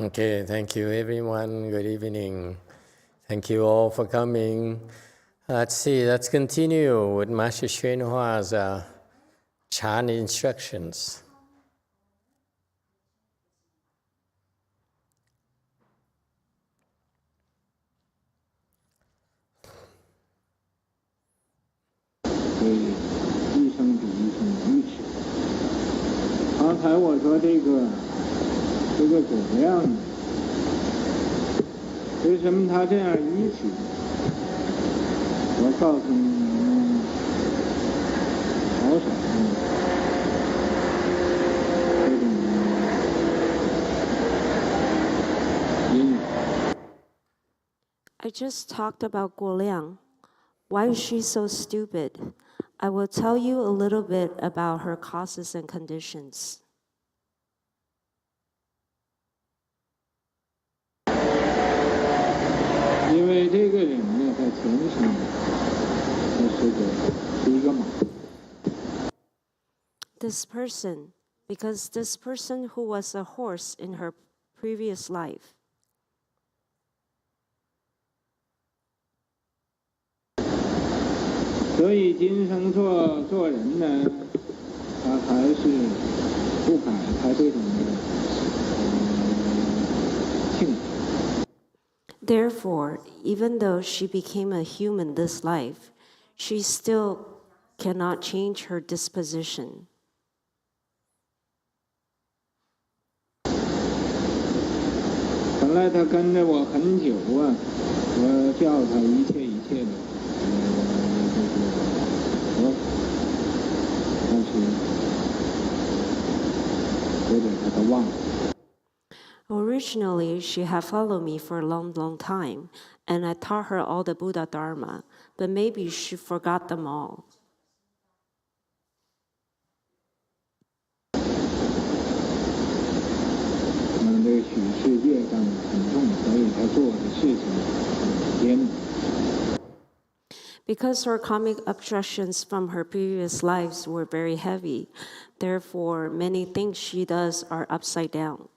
Okay, thank you everyone. Good evening. Thank you all for coming. Let's see, let's continue with Master YongHua's chant instructions. I just talked about Guo Liang. Why is she so stupid? I will tell you a little bit about her causes and conditions. 因为这个人呢，他前生是一个马。This person, because this person who was a horse in her previous life. 所以今生做人呢，他还是不改他这种的性格。 Therefore, even though she became a human this life, she still cannot change her disposition. 本来他跟着我很久啊，我叫他一切的，但是有点他都忘了。 Originally, she had followed me for a long, long time, and I taught her all the Buddha Dharma, but maybe she forgot them all. 这个许世业障很重，所以他做的事情很艰难。 Because her karmic obstructions from her previous lives were very heavy, therefore many things she does are upside down.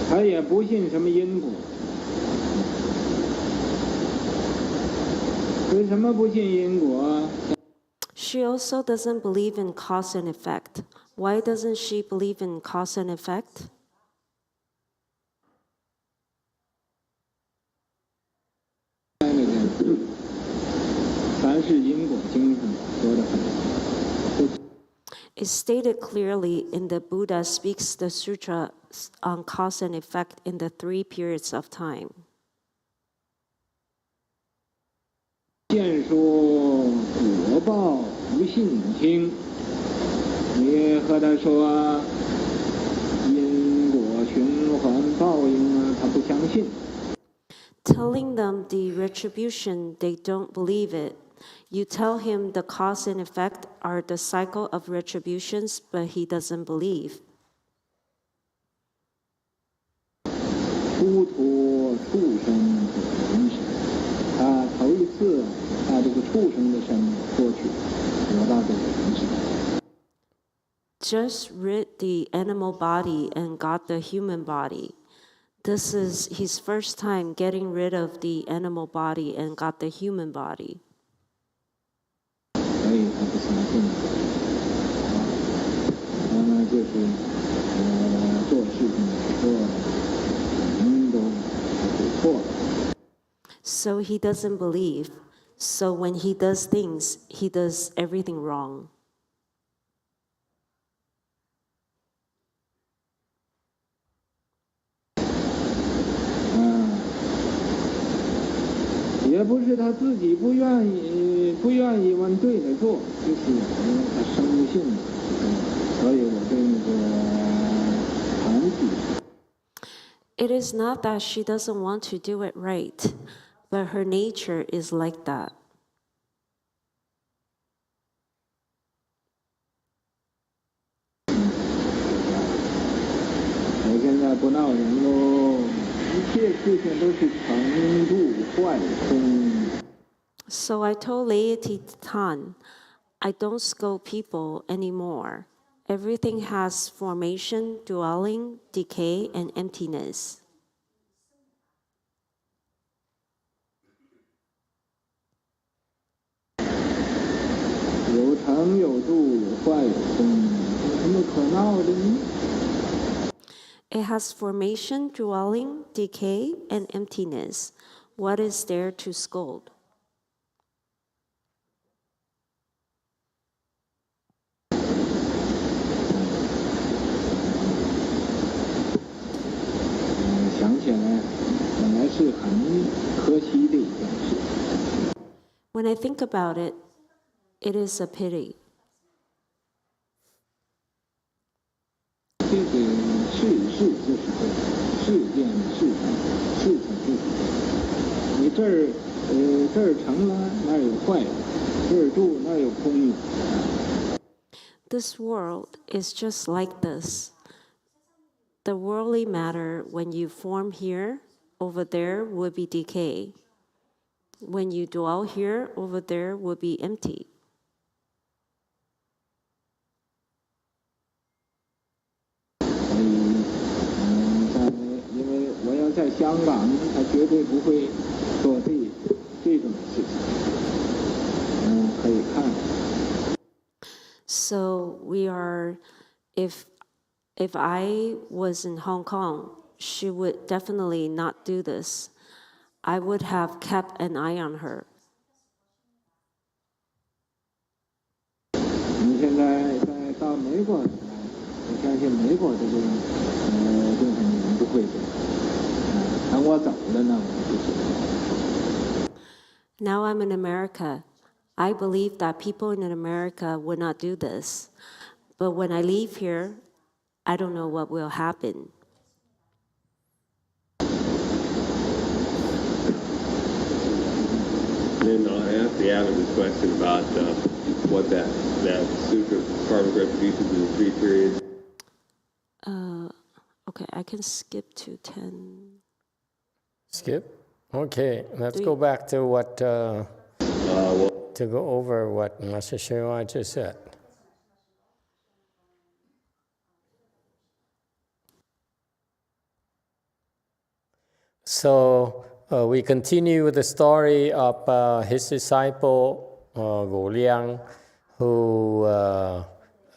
他也不信什么因果。为什么不信因果？ She also doesn't believe in cause and effect. Why doesn't she believe in cause and effect? 凡是因果经上说的很。 It's stated clearly in the Buddha speaks the sutra on cause and effect in the 3 periods of time. 见说果报不信听，你和他说因果循环报应啊，他不相信。 Telling them the retribution, they don't believe it. You tell him the cause and effect are the cycle of retributions, but he doesn't believe. 出脱畜生和人身，他头一次他这个畜生的身过去，得到这个人身。 Just rid the animal body and got the human body. This is his first time getting rid of the animal body and got the human body. 所以他不相信。就是做事情做人都做错了。 So he doesn't believe. So when he does things, he does everything wrong. 也不是他自己不愿意往对的做，就是他生不信，所以我对那个团体。 It is not that she doesn't want to do it right, but her nature is like that. 我现在不闹人喽，一切事情都是成住坏空。So I told Laity Tan, I don't scold people anymore. Everything has formation, dwelling, decay, and emptiness. 有成有住，有坏有空，有什么可闹的呢？ It has formation, dwelling, decay, and emptiness. What is there to scold? 想起来，本来是很可惜的一件事。 When I think about it, it is a pity. 这个事就是这样，事件事成，事情就是这样。你这儿成了，那儿有坏的；这儿住，那儿有空的。 This world is just like this. The worldly matter, when you form here, over there will be decay. When you dwell here, over there will be empty. 因为我要在香港，他绝对不会做这种事情。可以看。 So we are, if I was in Hong Kong, she would definitely not do this. I would have kept an eye on her. 你现在到美国来，我相信美国这个政府你们不会的。等我走了呢，我就知道。 Now I'm in America. I believe that people in America would not do this. But when I leave here, I don't know what will happen. Then I asked the abbot this question about what that sutra, karmic retributions in the 3 periods. Okay, I can skip to 10. Skip? Okay, let's go back to what, to go over what Master YongHua just said. So we continue with the story of his disciple, Gu Liang, who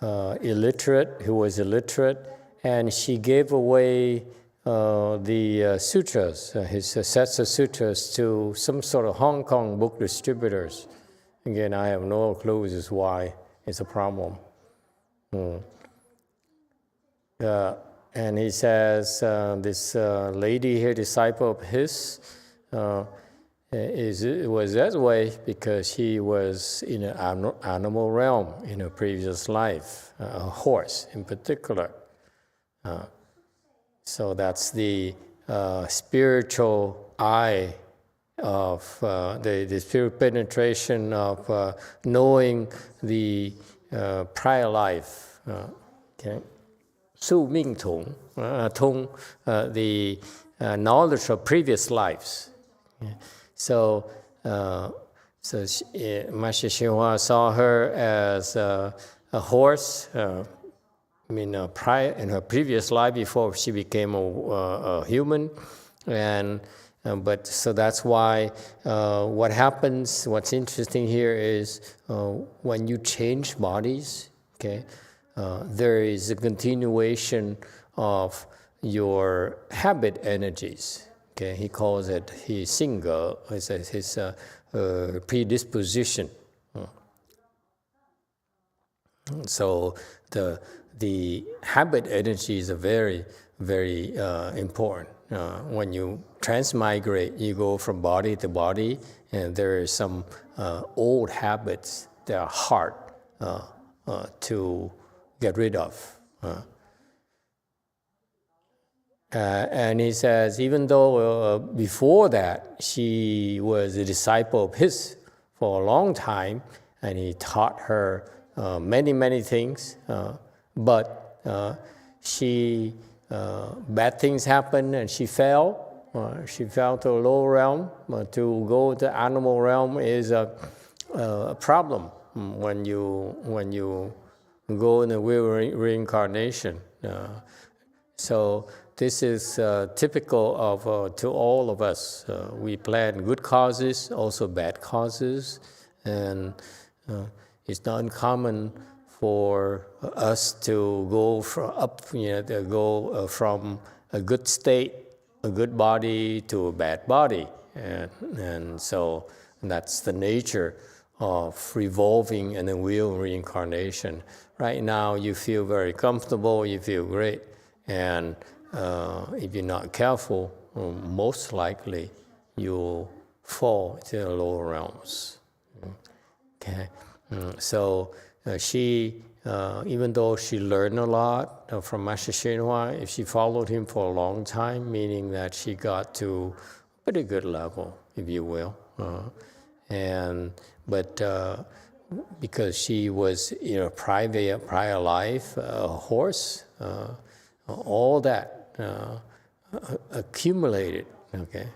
was illiterate, and she gave away the sutras, his sets of sutras, to some sort of Hong Kong book distributors. Again, I have no clue as to why it's a problem. And he says this lady here, disciple of his, was that way because he was in an animal realm in a previous life, a horse in particular. So that's the spiritual eye of the spiritual penetration of knowing the prior life. Okay. Su Ming Tung, the knowledge of previous lives. So, Master YongHua saw her as a horse. In her previous life before she became a human, but so that's why what happens. What's interesting here is when you change bodies. Okay. There is a continuation of your habit energies. Okay, he calls it his single, his predisposition. So the habit energies are very, very important. When you transmigrate, you go from body to body, and there are some old habits that are hard to get rid of. And he says, even though before that she was a disciple of his for a long time, and he taught her many, many things, but bad things happened and she fell, She fell to a lower realm. To go to animal realm is a problem when you go in the reincarnation. So this is typical of to all of us. We plan good causes, also bad causes, and it's not uncommon for us to go from a good state, a good body, to a bad body, and so that's the nature of revolving and the wheel reincarnation. Right now, you feel very comfortable, you feel great, and if you're not careful, most likely you'll fall to the lower realms. Okay, so she, even though she learned a lot from Master YongHua, if she followed him for a long time, meaning that she got to a pretty good level, if you will, but because she was in a prior life, a horse, all that accumulated, okay,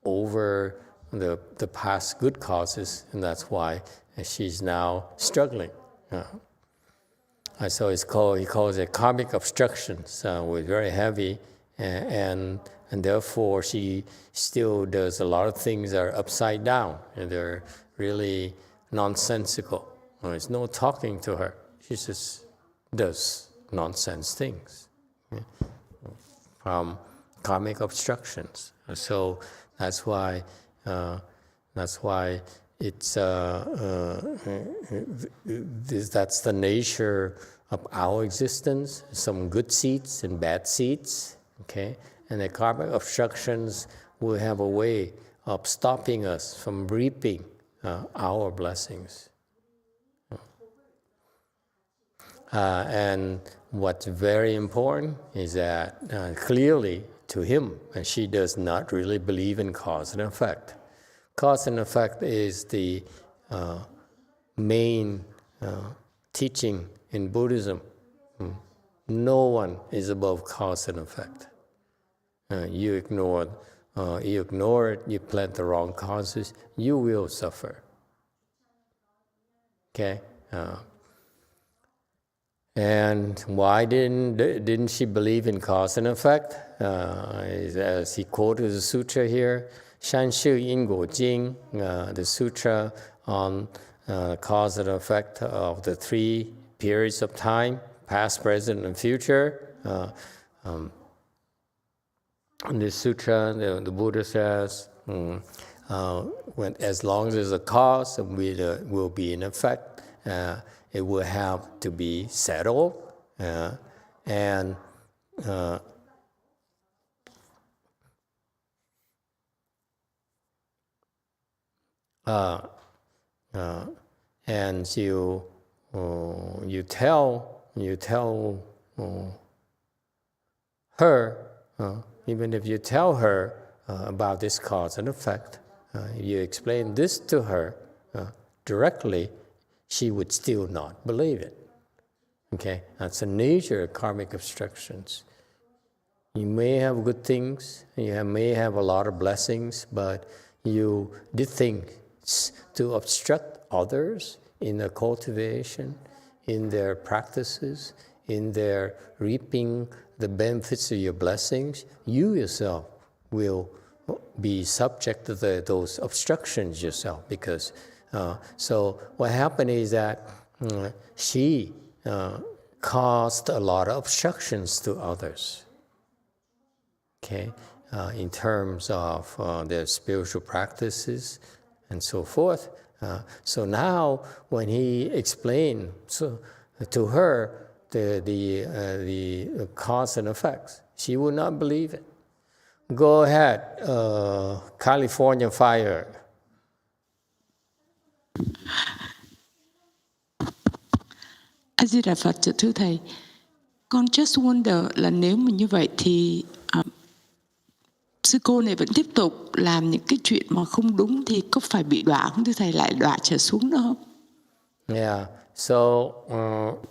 over the past good causes, and that's why she's now struggling. So he calls it karmic obstructions, was very heavy, and therefore she still does a lot of things that are upside down, and they're really nonsensical. There's no talking to her. She just does nonsense things. From karmic obstructions. So that's why it's that's the nature of our existence. Some good seeds and bad seeds. Okay, and the karmic obstructions will have a way of stopping us from reaping our blessings. And what's very important is that clearly to him, and she does not really believe in cause and effect. Cause and effect is the main teaching in Buddhism. No one is above cause and effect. You ignore it, you plant the wrong causes, you will suffer. Okay? And why didn't she believe in cause and effect? As he quoted the sutra here, Shan Shi Yin Guo Jing, the sutra on cause and effect of the three periods of time, past, present, and future. In this sutra, the Buddha says, as long as there's a cause, it will be an effect. It will have to be settled, and you tell her, even if you tell her about this cause and effect, you explain this to her directly, she would still not believe it. Okay, that's the nature of karmic obstructions. You may have good things, you may have a lot of blessings, but you did things to obstruct others in their cultivation, in their practices, in their reaping the benefits of your blessings. You yourself will be subject to those obstructions yourself, because so what happened is that she caused a lot of obstructions to others, okay, in terms of their spiritual practices and so forth. So now when he explained to her the cause and effects, she would not believe it. Go ahead, California fire. A Di Đà Phật, thưa thầy, con just wonder là nếu mà như vậy thì sư cô này vẫn tiếp tục làm những cái chuyện mà không đúng thì có phải bị đọa không thưa thầy, lại đọa trở xuống nữa không? Yeah. So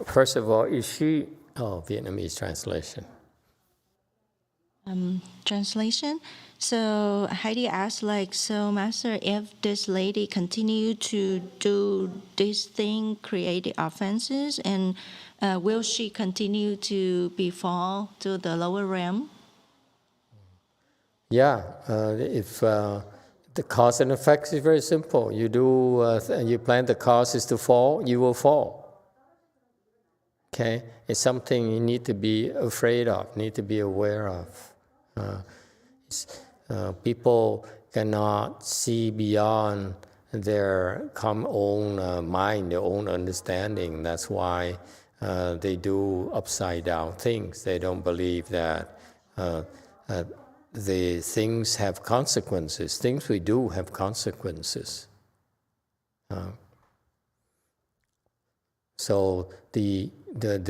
first of all, is she? Oh, Vietnamese translation. Translation. So Heidi asked, like, so Master, if this lady continue to do this thing, create the offenses, and will she continue to be fall to the lower realm? Yeah, if the cause and effect is very simple. You do, you plan the cause is to fall, you will fall. Okay, it's something you need to be afraid of, need to be aware of. People cannot see beyond their own mind, their own understanding. That's why they do upside down things. They don't believe that the things have consequences. Things we do have consequences. So the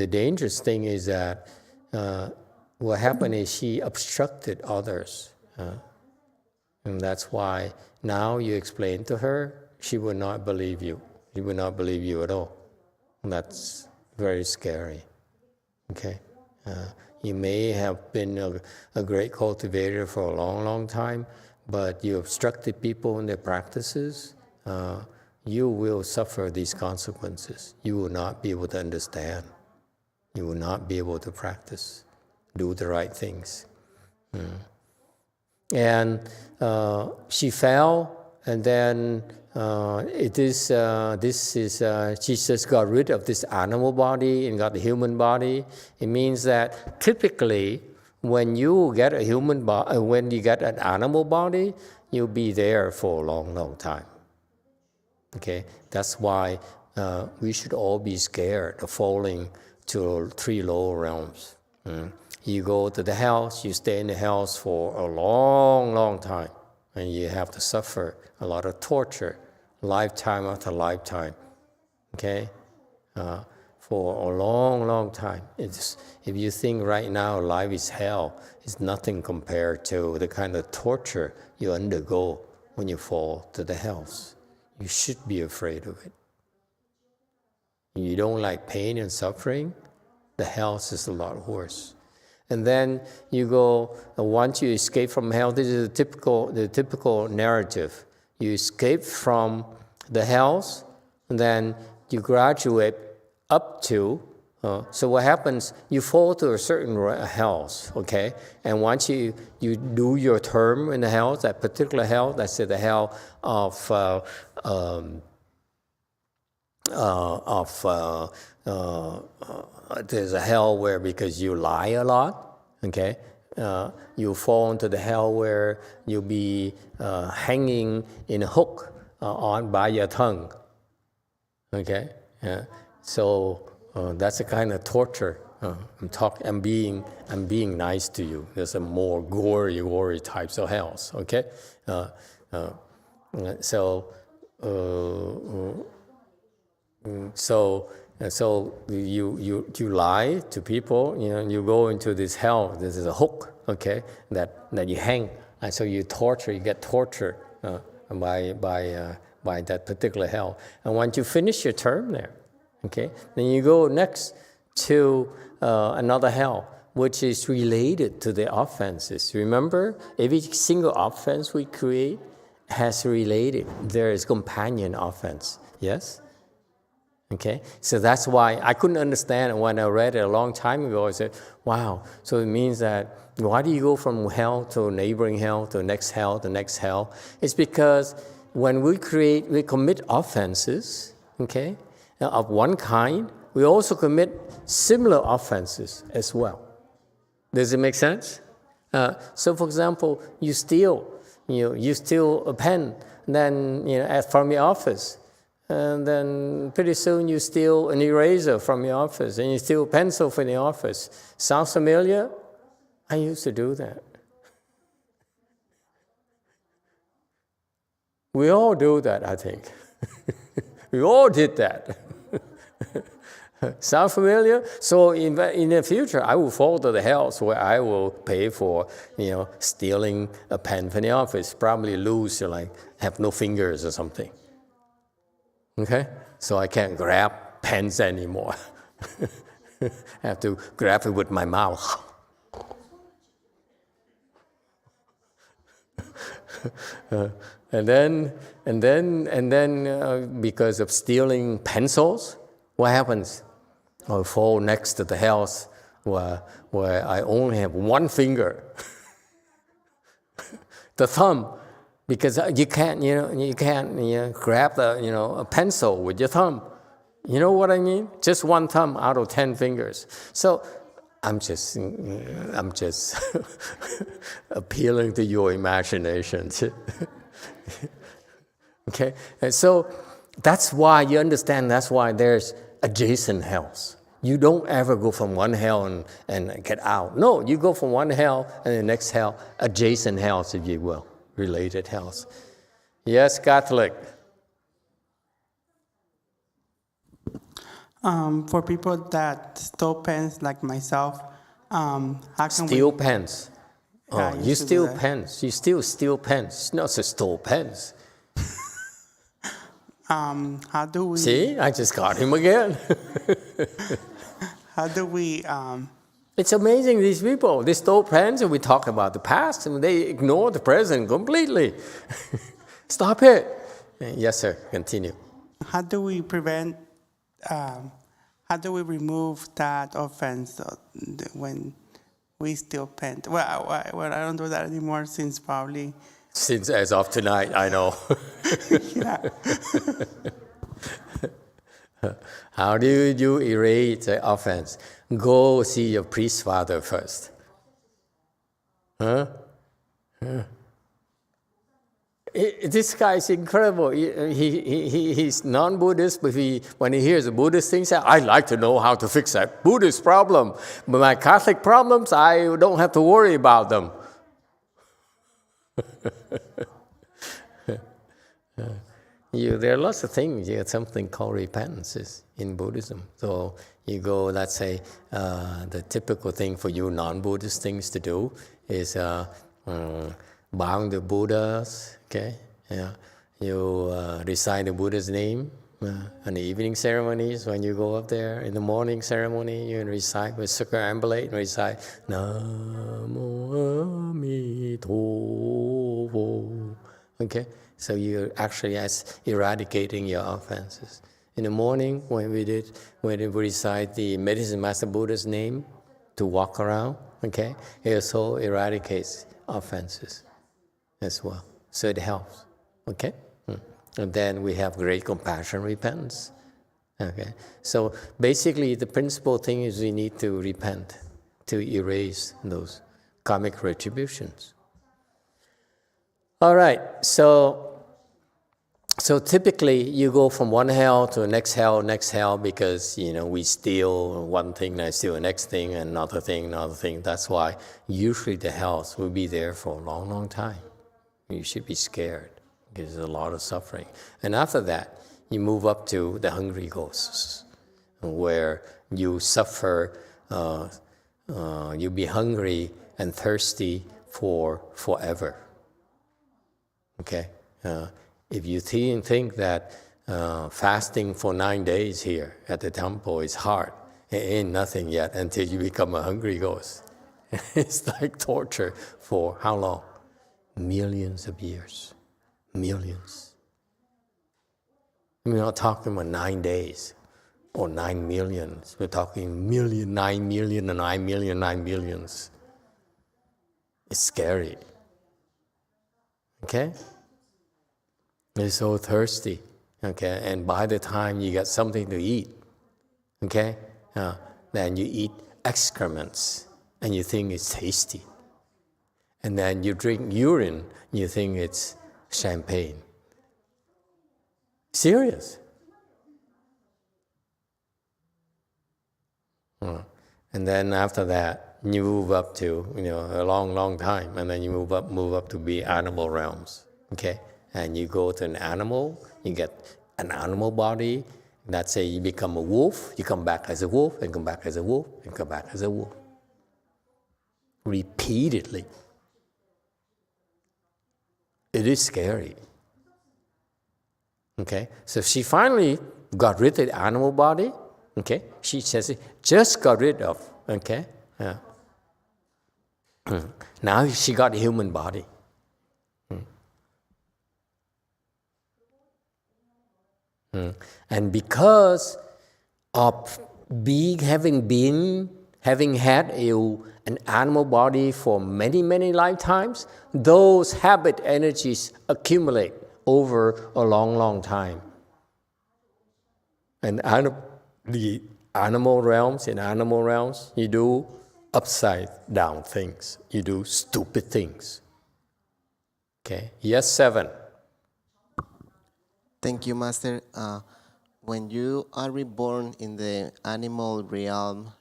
dangerous thing is that what happened is she obstructed others. And that's why now you explain to her, she will not believe you. She will not believe you at all. And that's very scary. Okay? You may have been a great cultivator for a long, long time, but you obstructed people in their practices, you will suffer these consequences. You will not be able to understand. You will not be able to practice, do the right things. And she fell, and then she just got rid of this animal body and got the human body. It means that typically, when you get a human body, when you get an animal body, you'll be there for a long, long time. Okay, that's why we should all be scared of falling to 3 lower realms. You go to the house, you stay in the house for a long, long time, and you have to suffer a lot of torture, lifetime after lifetime, okay? For a long, long time. If you think right now life is hell, it's nothing compared to the kind of torture you undergo when you fall to the hells. You should be afraid of it. You don't like pain and suffering, the hells is a lot worse. And then you go, once you escape from hell, this is the typical narrative. You escape from the hells, and then you graduate up to, so what happens, you fall to a certain hells, okay? And once you do your term in the hells, that particular hell, let's say the hell of there's a hell where because you lie a lot, okay, you fall into the hell where you'll be hanging in a hook on by your tongue, okay. So that's a kind of torture. I'm being nice to you. There's a more gory types of hells, okay. So you lie to people, you go into this hell. This is a hook, okay, that you hang, and so you get tortured by that particular hell. And once you finish your term there, okay, then you go next to another hell, which is related to the offenses. Remember, every single offense we create has related. There is companion offense. Yes. Okay, so that's why I couldn't understand when I read it a long time ago. I said, wow, so it means that why do you go from hell to a neighboring hell, to the next hell, the next hell? It's because when we commit offenses, okay, of one kind, we also commit similar offenses as well. Does it make sense? So for example, you steal a pen, then from your office. And then pretty soon you steal an eraser from your office, and you steal a pencil from the office. Sounds familiar? I used to do that. We all do that, I think. We all did that. Sound familiar? So in the future, I will fall to the hells where I will pay for, stealing a pen from the office. Probably lose, have no fingers or something. Okay, so I can't grab pens anymore. I have to grab it with my mouth. And then, because of stealing pencils, what happens? I fall next to the house where I only have one finger, the thumb, because you can't grab a pencil with your thumb. You know what I mean? Just one thumb out of 10 fingers. So I'm just appealing to your imaginations. Okay, and so that's why you understand. That's why there's adjacent hells. You don't ever go from one hell and get out. No, you go from one hell and the next hell, adjacent hells, if you will, related hells. Yes, Catholic. For people that stole pens like myself, how can Steal pens. Oh, I you used to do steal that. pens. You still steal pens. It's not just stole pens. How do we? See, I just got him again. How do we? It's amazing, these people. They stole pens and we talk about the past and they ignore the present completely. Stop it. Yes, sir. Continue. How do we prevent? How do we remove that offense when we steal pen? Well, I don't do that anymore since probably. Since as of tonight, I know. Yeah. How do you erase the offense? Go see your priest father first. Huh? This guy is incredible. He's non-Buddhist, but when he hears a Buddhist thing, he says, I'd like to know how to fix that Buddhist problem. But my Catholic problems, I don't have to worry about them. There are lots of things. You have something called repentance in Buddhism. So you go, let's say, the typical thing for you non-Buddhist things to do is bowing the Buddhas, okay? Yeah. You recite the Buddha's name in the evening ceremonies when you go up there. In the morning ceremony, you recite with circumambulate and recite Namo Emitofuo. Okay? So you're actually eradicating your offenses. In the morning, when we recite the Medicine Master Buddha's name to walk around, okay, it also eradicates offenses as well. So it helps, okay? And then we have great compassion repentance, okay? So basically, the principal thing is we need to repent to erase those karmic retributions. All right, so typically you go from one hell to the next hell, because we steal one thing, and I steal the next thing, and another thing. That's why usually the hells will be there for a long, long time. You should be scared because there's a lot of suffering. And after that, you move up to the hungry ghosts, where you suffer. You'll be hungry and thirsty for forever. Okay. If you think that fasting for 9 days here at the temple is hard, it ain't nothing yet until you become a hungry ghost. It's like torture for how long? Millions of years. Millions. We're not talking about 9 days or 9 millions. We're talking 9 million, and 9 million, 9 millions. It's scary. Okay? You're so thirsty, okay? And by the time you get something to eat, okay, then you eat excrements, and you think it's tasty. And then you drink urine, you think it's champagne. Serious. And then after that, you move up to a long, long time, and then you move up to be animal realms, okay? And you go to an animal, you get an animal body. Let's say you become a wolf, you come back as a wolf, and come back as a wolf, and come back as a wolf. Repeatedly. It is scary. Okay? So she finally got rid of the animal body. Okay? She says, just got rid of. Okay? Yeah. Now she got a human body. And because of having had an animal body for many, many lifetimes, those habit energies accumulate over a long, long time. And in animal realms, you do upside down things. You do stupid things. Okay. Yes, 7. Thank you, Master. When you are reborn in the animal realm,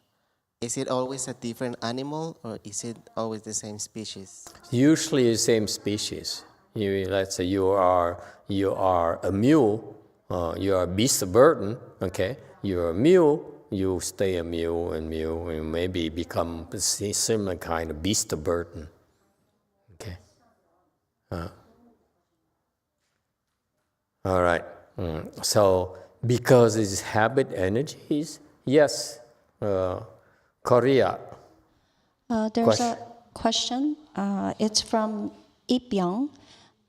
is it always a different animal or is it always the same species? Usually the same species. Let's say you are a mule, you are a beast of burden, okay? You're a mule, you stay a mule and maybe become a similar kind of beast of burden, okay? All right. So because it's habit energies, yes, Korea. There's a question. It's from Ipyong.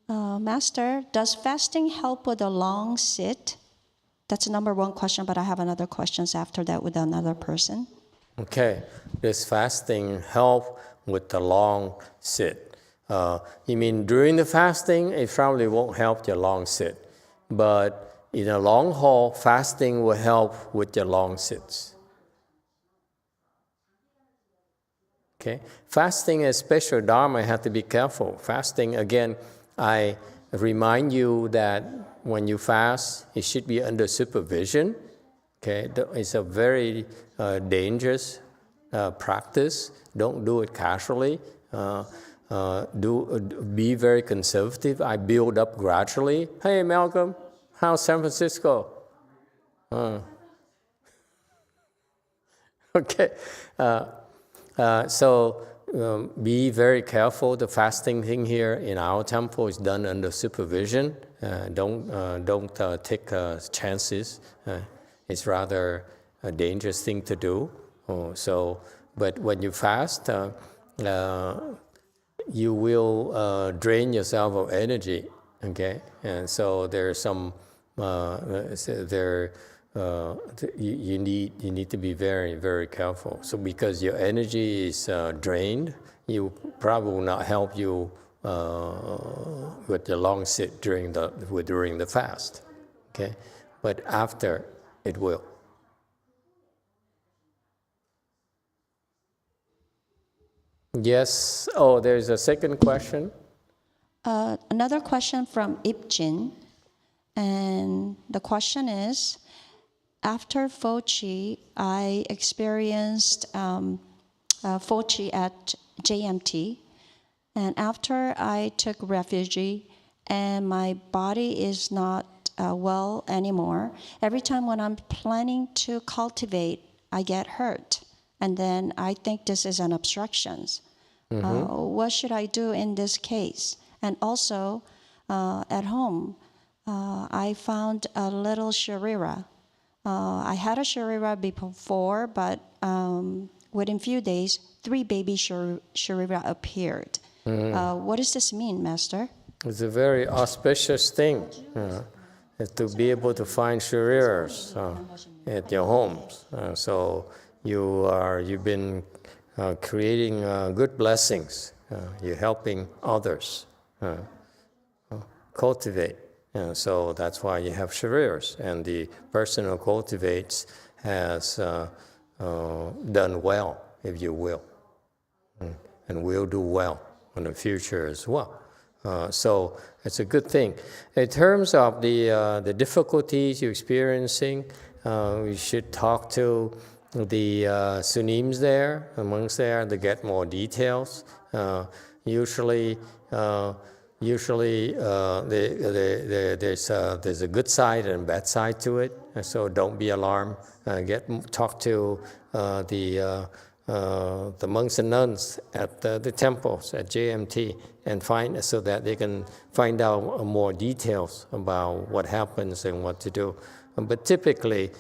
Master, does fasting help with a long sit? That's number 1 question, but I have another questions after that with another person. Okay. Does fasting help with the long sit? You mean during the fasting, it probably won't help your long sit. But in a long haul, fasting will help with your long sits. Okay? Fasting, especially Dharma, have to be careful. Fasting, again, I remind you that when you fast, it should be under supervision. Okay? It's a very dangerous practice. Don't do it casually. Be very conservative. I build up gradually. Hey, Malcolm, how's San Francisco? Okay. So be very careful. The fasting thing here in our temple is done under supervision. Don't take chances. It's rather a dangerous thing to do. But when you fast, you will drain yourself of energy. Okay, and so there's some you need to be very, very careful. So because your energy is drained, you probably will not help you with the long sit during the fast. Okay, but after it will. Yes. Oh, there's a second question. Another question from Ipjin, and the question is, after Fochi, I experienced Fochi at JMT, and after I took refuge, and my body is not well anymore. Every time when I'm planning to cultivate, I get hurt, and then I think this is an obstruction. What should I do in this case? And also, at home, I found a little sharira. I had a sharira before, but within few days, 3 baby sharira appeared. What does this mean, Master? It's a very auspicious thing to be able to find shariras at your homes. So you've been creating good blessings. You're helping others cultivate. So that's why you have shariras. And the person who cultivates has done well, if you will, and will do well in the future as well. So it's a good thing. In terms of the difficulties you're experiencing, we should talk to the Sunims there, amongst there, to get more details. Usually there's a good side and a bad side to it, so don't be alarmed. Talk to the monks and nuns at the temples at JMT and find so that they can find out more details about what happens and what to do. But typically,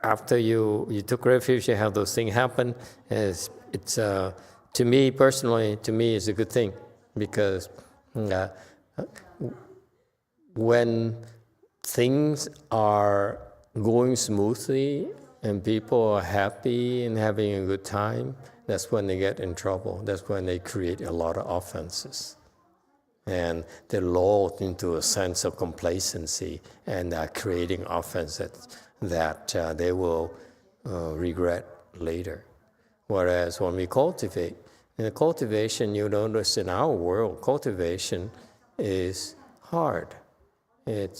after you took refuge, you have those things happen. It's to me personally, it's a good thing, because when things are going smoothly and people are happy and having a good time, that's when they get in trouble. That's when they create a lot of offenses. And they're lulled into a sense of complacency and are creating offenses that they will regret later. Whereas when we cultivate, in the cultivation, you notice in our world, cultivation is hard. It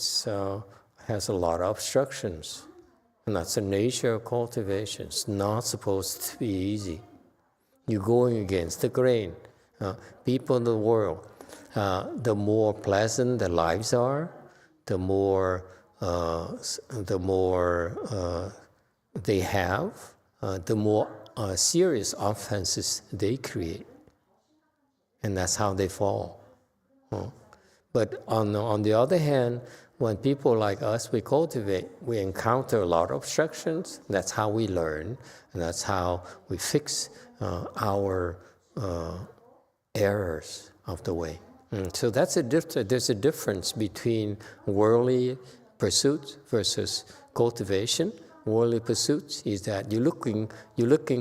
has a lot of obstructions. And that's the nature of cultivation. It's not supposed to be easy. You're going against the grain. People in the world, the more pleasant their lives are, the more they have, the more serious offenses they create. And that's how they fall. But on the other hand, when people like us, we cultivate, we encounter a lot of obstructions. That's how we learn, and that's how we fix our errors of the way. So there's a difference between worldly pursuits versus cultivation. Worldly pursuits is that you're looking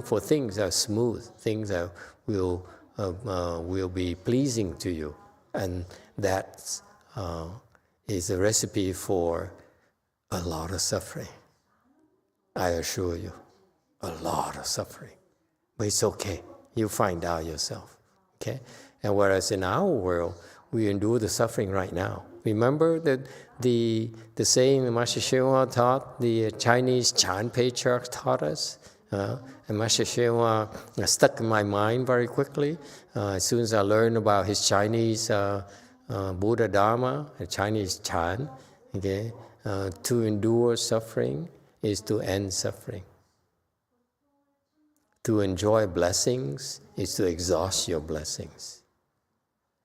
for things that are smooth, things that will be pleasing to you, and that is a recipe for a lot of suffering. I assure you, a lot of suffering. But it's okay. You find out yourself. Okay? And whereas in our world, we endure the suffering right now. Remember that the saying the Master YongHua taught, the Chinese Chan patriarchs taught us? And Master YongHua stuck in my mind very quickly. As soon as I learned about his Chinese Buddha Dharma, the Chinese Chan, okay, to endure suffering is to end suffering. To enjoy blessings is to exhaust your blessings.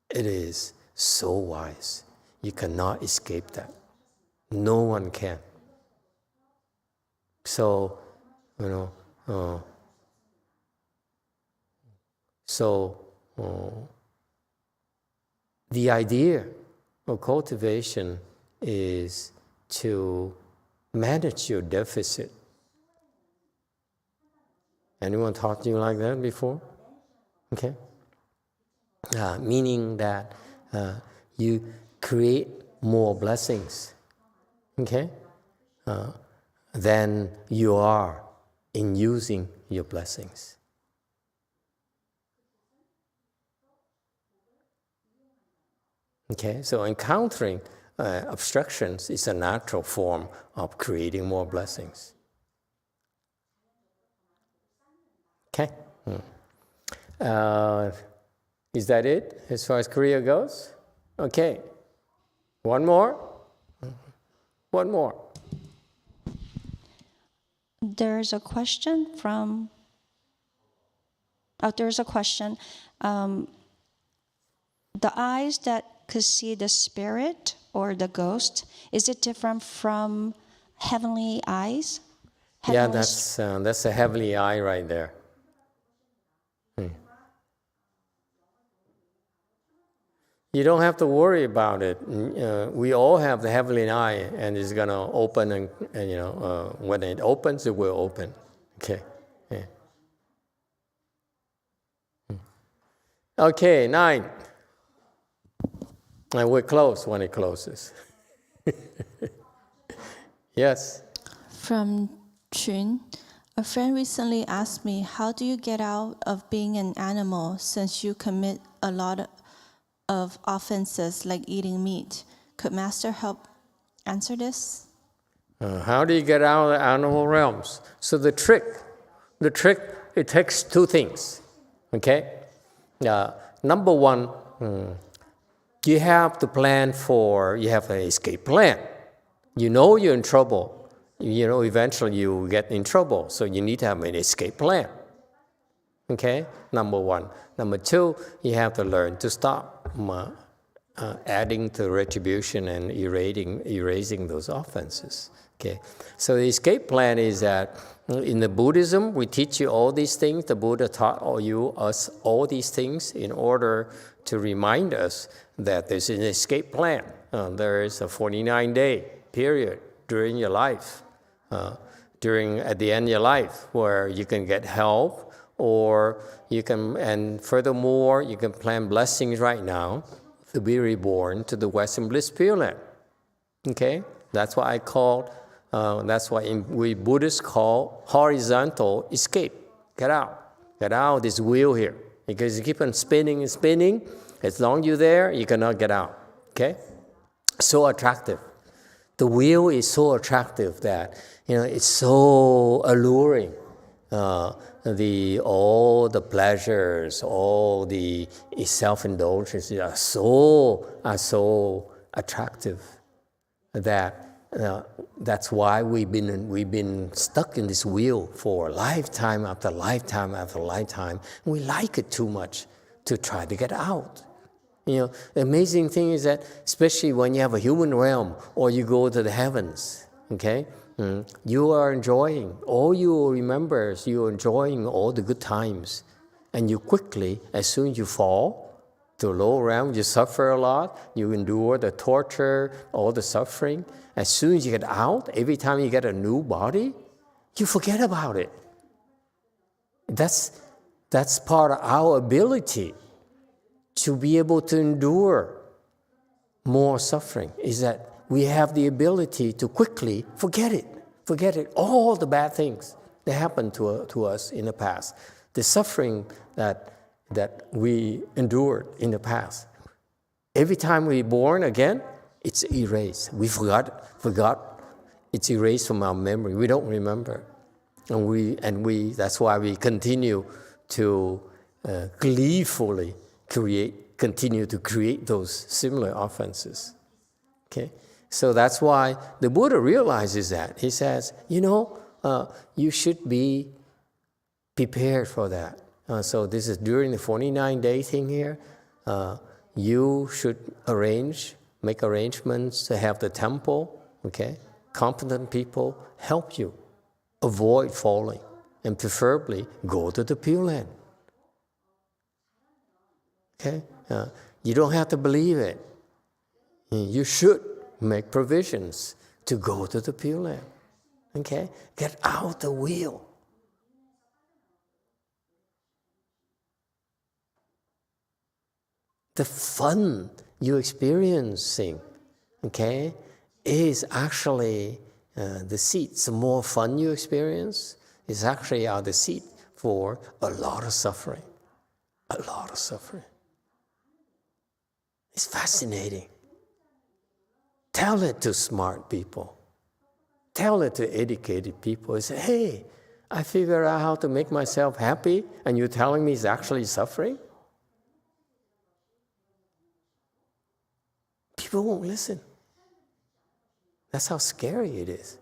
It is so wise. You cannot escape that. No one can. So, the idea of cultivation is to manage your deficit. Anyone taught you like that before? Okay. Meaning that you create more blessings, okay, than you are in using your blessings. Okay, so encountering obstructions is a natural form of creating more blessings. Okay. Is that it as far as Korea goes? Okay. One more. One more. There's a question from... there's a question. The eyes that could see the spirit or the ghost, is it different from heavenly eyes? Yeah, that's a heavenly eye right there. You don't have to worry about it. We all have the heavenly eye, and it's going to open, and when it opens, it will open. Okay. Yeah. Okay, 9. And we're close when it closes. Yes. From Chun, a friend recently asked me, how do you get out of being an animal since you commit a lot of offenses like eating meat? Could Master help answer this? How do you get out of the animal realms? So the trick, it takes 2 things, okay? Number 1, you have to plan you have an escape plan. You know you're in trouble. You know eventually you get in trouble, so you need to have an escape plan. Okay, number 1. Number 2, you have to learn to stop adding to retribution and erasing those offenses. Okay, so the escape plan is that in the Buddhism, we teach you all these things. The Buddha taught us all these things in order to remind us that there's an escape plan. There is a 49-day period during your life, at the end of your life, where you can get help, or you can, and furthermore, you can plan blessings right now to be reborn to the Western Bliss Pure Land. Okay, that's what I call. That's what we Buddhists call horizontal escape. Get out this wheel here, because you keep on spinning and spinning. As long as you're there, you cannot get out. Okay, so attractive. The wheel is so attractive that it's so alluring. All the pleasures, all the self-indulgences are so attractive that that's why we've been stuck in this wheel for lifetime after lifetime after lifetime. We like it too much to try to get out. The amazing thing is that, especially when you have a human realm or you go to the heavens, okay, you are enjoying, all you remember is you're enjoying all the good times. And you quickly, as soon as you fall to a lower realm, you suffer a lot, you endure the torture, all the suffering. As soon as you get out, every time you get a new body, you forget about it. That's part of our ability to be able to endure more suffering, is that we have the ability to quickly forget it, all the bad things that happened to us in the past, the suffering that we endured in the past. Every time we're born again, it's erased. We forgot. It's erased from our memory. We don't remember, and we. That's why we continue to gleefully continue to create those similar offenses. Okay, so that's why the Buddha realizes that. He says, you should be prepared for that. So this is during the 49-day thing here. You should make arrangements to have the temple, okay? Competent people help you avoid falling, and preferably go to the Pure Land. Okay? You don't have to believe it. You should make provisions to go to the Pure Land. Okay? Get out the wheel. The fun you're experiencing, okay, is actually the seeds. The more fun you experience is actually the seed for a lot of suffering. A lot of suffering. It's fascinating. Tell it to smart people. Tell it to educated people. Say, hey, I figured out how to make myself happy, and you're telling me it's actually suffering? People won't listen. That's how scary it is.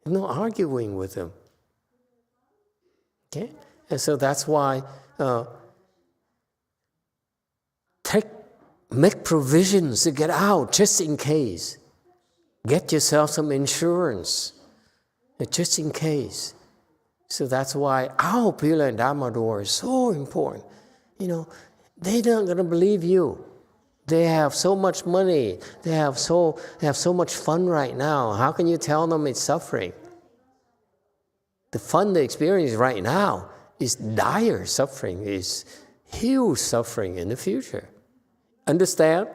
There's no arguing with them. Okay? And so that's why make provisions to get out just in case. Get yourself some insurance just in case. So that's why our Pure Land Dharma door is so important. They're not going to believe you. They have so much money. They have so much fun right now. How can you tell them it's suffering? The fun they experience right now is dire suffering, is huge suffering in the future. Understand?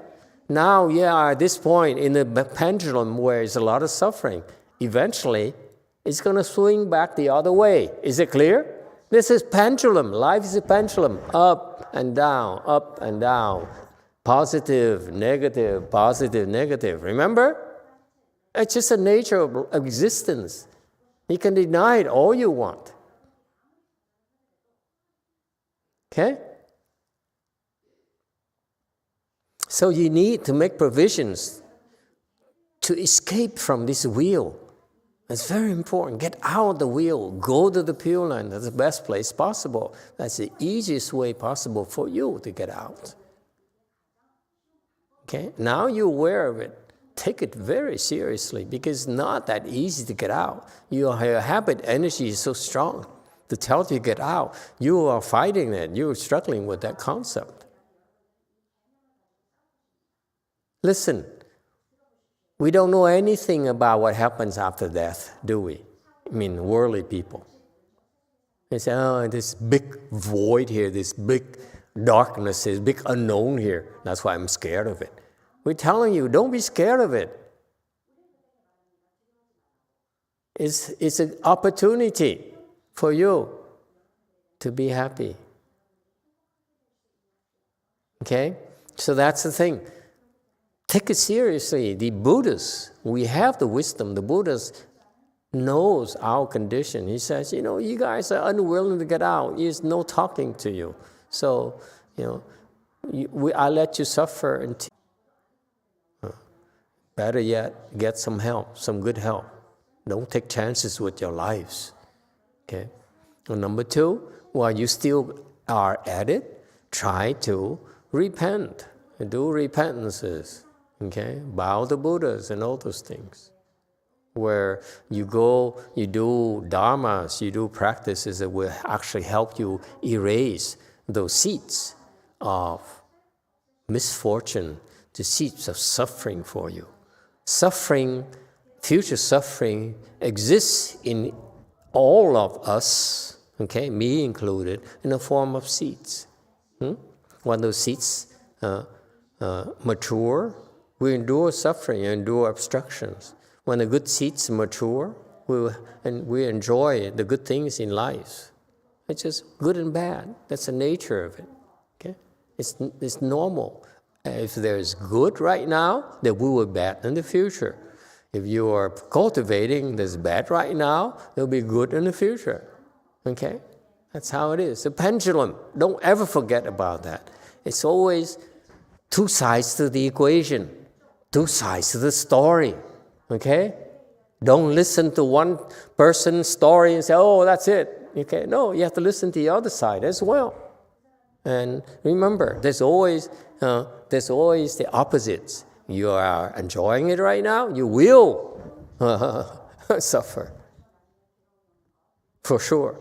Now you are at this point in the pendulum where there's a lot of suffering. Eventually, it's going to swing back the other way. Is it clear? This is pendulum. Life is a pendulum. Up and down, up and down. Positive, negative, positive, negative. Remember? It's just the nature of existence. You can deny it all you want. Okay? So you need to make provisions to escape from this wheel. It's very important. Get out of the wheel. Go to the Pure Land. That's the best place possible. That's the easiest way possible for you to get out. Okay? Now you're aware of it. Take it very seriously, because it's not that easy to get out. Your habit energy is so strong to tell you to get out. You are fighting it. You're struggling with that concept. Listen, We don't know anything about what happens after death, do we? I mean, worldly people. They say, oh, this big void here, this big darkness, this big unknown here. That's why I'm scared of it. We're telling you, don't be scared of it. It's an opportunity for you to be happy. Okay? So that's the thing. Take it seriously. The Buddhas, we have the wisdom. The Buddhas knows our condition. He says, you guys are unwilling to get out. There's no talking to you. So, I let you suffer until... Better yet, get some help, some good help. Don't take chances with your lives. Okay? And number 2, while you still are at it, try to repent. Do repentances. Okay? Bow the Buddhas and all those things. Where you go, you do dharmas, you do practices that will actually help you erase those seeds of misfortune, the seeds of suffering for you. Suffering, future suffering, exists in all of us, okay, me included, in the form of seeds. When those seeds mature, we endure suffering, endure obstructions. When the good seeds mature, we enjoy the good things in life. It's just good and bad. That's the nature of it. Okay, it's normal. If there's good right now, there will be bad in the future. If you are cultivating, there's bad right now, there'll be good in the future. Okay, that's how it is. The pendulum. Don't ever forget about that. It's always 2 sides to the equation, 2 sides to the story. Okay? Don't listen to one person's story and say, oh, that's it. Okay? No, you have to listen to the other side as well. And remember, there's always the opposites. You are enjoying it right now, you will suffer. For sure.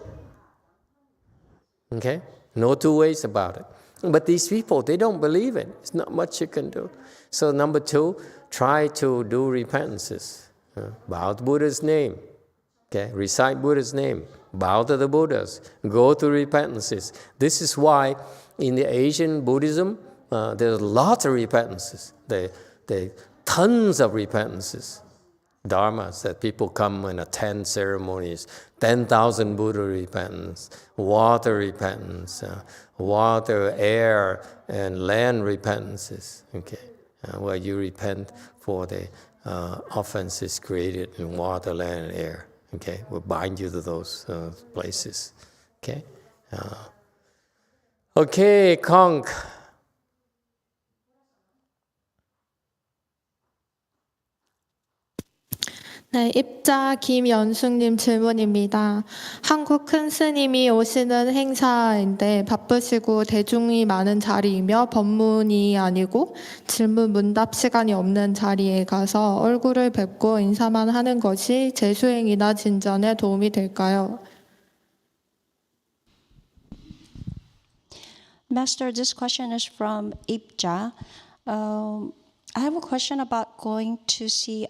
Okay? No 2 ways about it. But these people, they don't believe it. There's not much you can do. So number 2, try to do repentances. Bow to Buddha's name. Okay, recite Buddha's name. Bow to the Buddhas. Go to repentances. This is why in the Asian Buddhism, there's lots of repentances. There tons of repentances. Dharmas that people come and attend ceremonies. 10,000 Buddha repentance, water repentance, water, air, and land repentances. Okay. Where you repent for the offenses created in water, land, and air. Okay, we'll bind you to those places. Okay, okay, Conk. 네, 입자 김연숙님 질문입니다. 한국 큰 스님이 오시는 행사인데 바쁘시고 대중이 많은 자리이며 법문이 아니고 질문 문답 시간이 없는 자리에 가서 얼굴을 뵙고 인사만 하는 것이 재수행이나 진전에 도움이 될까요? Master, this question is from Ibja. I have a question about going to see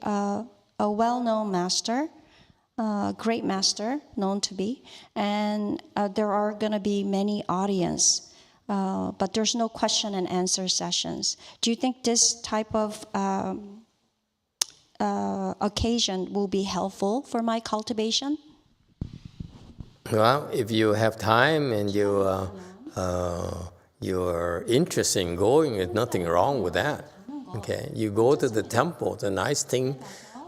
a well-known master, great master, known to be, and there are going to be many audience, but there's no question and answer sessions. Do you think this type of occasion will be helpful for my cultivation? Well, if you have time and you're interested in going, there's nothing wrong with that. Okay, you go to the temple. The nice thing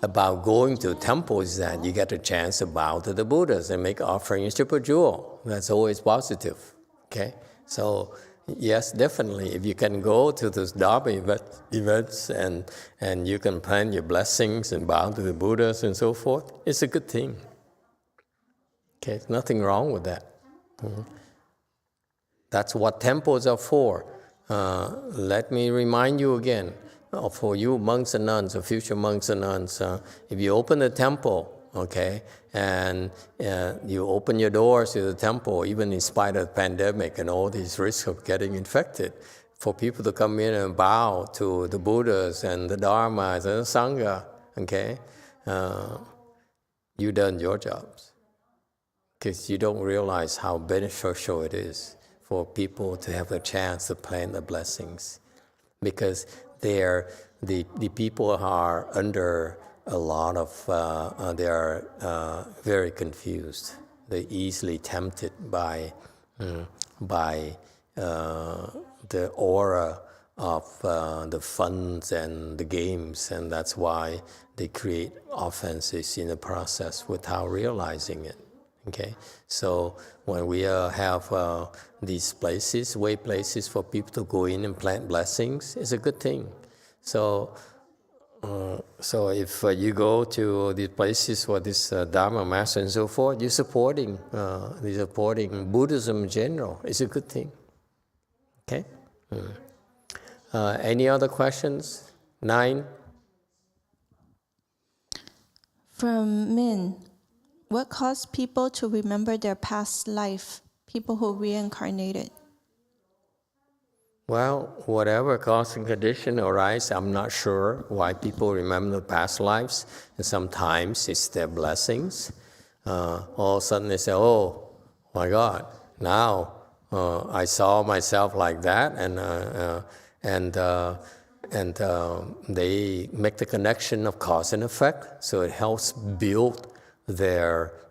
about going to temple is that you get a chance to bow to the Buddhas and make offerings to per jewel. That's always positive. Okay, so yes, definitely. If you can go to those Dharma events and you can plan your blessings and bow to the Buddhas and so forth, it's a good thing. Okay, nothing wrong with that. That's what temples are for. Let me remind you again, for you monks and nuns, or future monks and nuns, if you open the temple, okay, and you open your doors to the temple, even in spite of the pandemic and all these risks of getting infected, for people to come in and bow to the Buddhas and the Dharma and the Sangha, okay? You done your jobs. Because you don't realize how beneficial it is for people to have a chance to plant the blessings. Because the people are under a lot of, they are very confused. They're easily tempted by the aura of the funds and the games, and that's why they create offenses in the process without realizing it. Okay, so when we have these places, way places for people to go in and plant blessings, it's a good thing. So if you go to these places for this Dharma master and so forth, you're supporting Buddhism in general. It's a good thing. Okay. Any other questions? 9. From Min, what caused people to remember their past life, people who reincarnated? Well, whatever causing condition arises, I'm not sure why people remember past lives. And sometimes it's their blessings. All of a sudden they say, oh my God, now I saw myself like that, and they make the connection of cause and effect. So it helps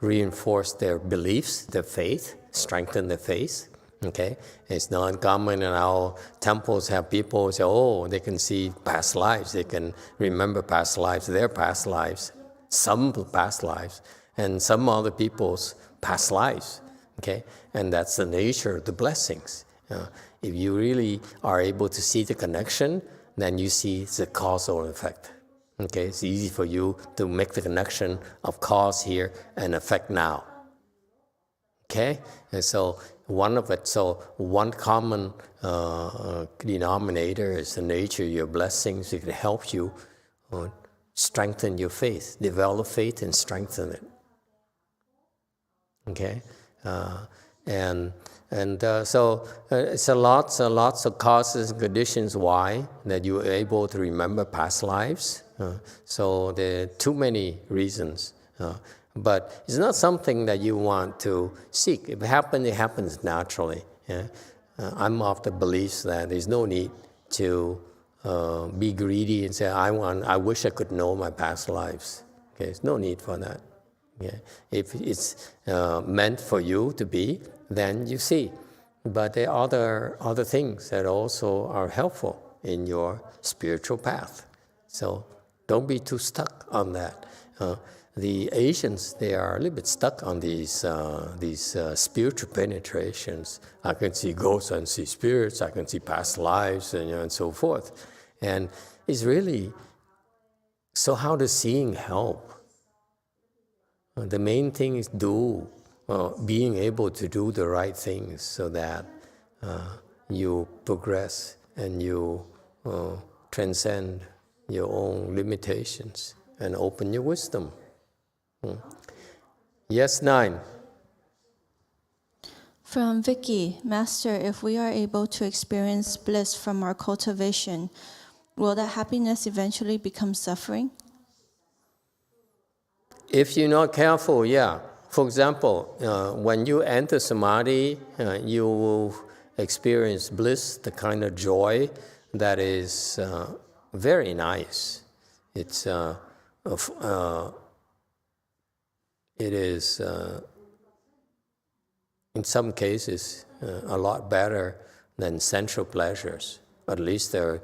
reinforce their beliefs, their faith, strengthen their faith. Okay, it's not uncommon in our temples have people say, oh, they can see past lives, they can remember past lives, their past lives, some past lives, and some other people's past lives. Okay, and that's the nature of the blessings. If you really are able to see the connection, then you see the causal effect. Okay, it's easy for you to make the connection of cause here and effect now. Okay, and so one common denominator is the nature of your blessings. It can help you strengthen your faith, develop faith and strengthen it. Okay, so it's lots of causes and conditions why that you are able to remember past lives. So there are too many reasons. But it's not something that you want to seek. If it happens, it happens naturally. Yeah? I'm of the belief that there's no need to be greedy and say, I wish I could know my past lives. Okay, there's no need for that. Yeah? If it's meant for you to be, then you see. But there are other things that also are helpful in your spiritual path. So don't be too stuck on that. The Asians, they are a little bit stuck on these spiritual penetrations. I can see ghosts and see spirits. I can see past lives and so forth. And it's really, so how does seeing help? The main thing is being able to do the right things so that you progress and you transcend your own limitations and open your wisdom. Yes, 9. From Vicky, Master, if we are able to experience bliss from our cultivation, will that happiness eventually become suffering? If you're not careful, yeah. For example, when you enter samadhi, you will experience bliss, the kind of joy that is very nice. It is, in some cases, a lot better than sensual pleasures. At least they're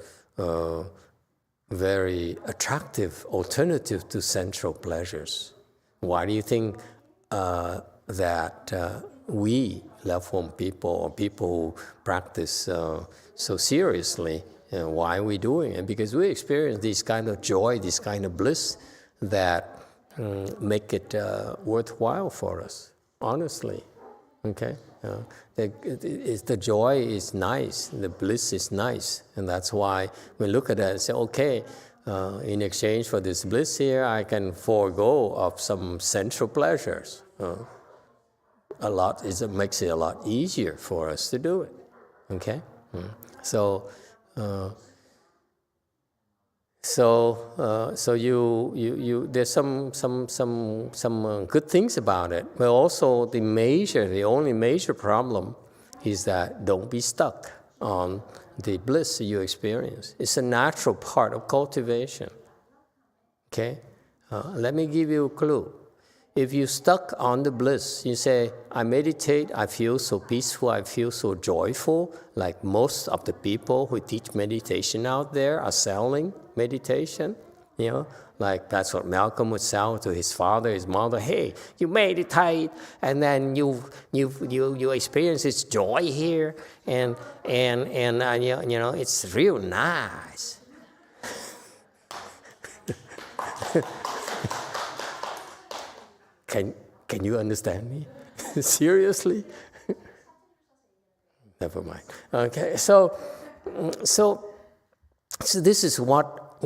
very attractive alternative to sensual pleasures. Why do you think that we left-home people or people who practice so seriously, why are we doing it? Because we experience this kind of joy, this kind of bliss that make it worthwhile for us, honestly. Okay, the joy is nice, the bliss is nice, and that's why we look at it and say, okay, in exchange for this bliss here, I can forego of some sensual pleasures. It makes it a lot easier for us to do it. Okay, So, you there's some good things about it, but also the only major problem is that don't be stuck on the bliss you experience. It's a natural part of cultivation. Okay, let me give you a clue. If you're stuck on the bliss, you say, I meditate, I feel so peaceful, I feel so joyful, like most of the people who teach meditation out there are selling meditation, you know, like that's what Malcolm would sell to his father, his mother. Hey, you meditate, and then you experience this joy here, and you know, it's real nice. Can you understand me? Seriously? Never mind. Okay, so this is what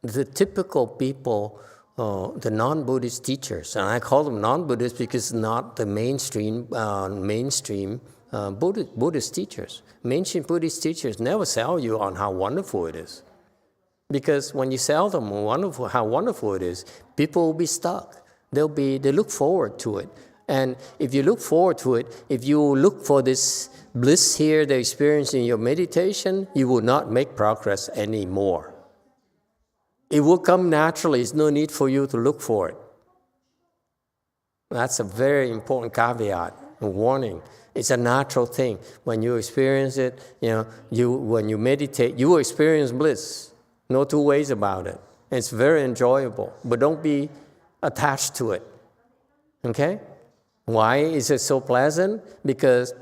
the typical people, the non-Buddhist teachers, and I call them non-Buddhist because not the mainstream Buddhist teachers. Mainstream Buddhist teachers never sell you on how wonderful it is, because when you sell them how wonderful it is, people will be stuck. They look forward to it. And if you look forward to it, if you look for this bliss here, the experience in your meditation, you will not make progress anymore. It will come naturally. There's no need for you to look for it. That's a very important caveat, a warning. It's a natural thing. When you experience it, when you meditate, you will experience bliss. No two ways about it. It's very enjoyable, but don't be attached to it. Okay? Why is it so pleasant? Because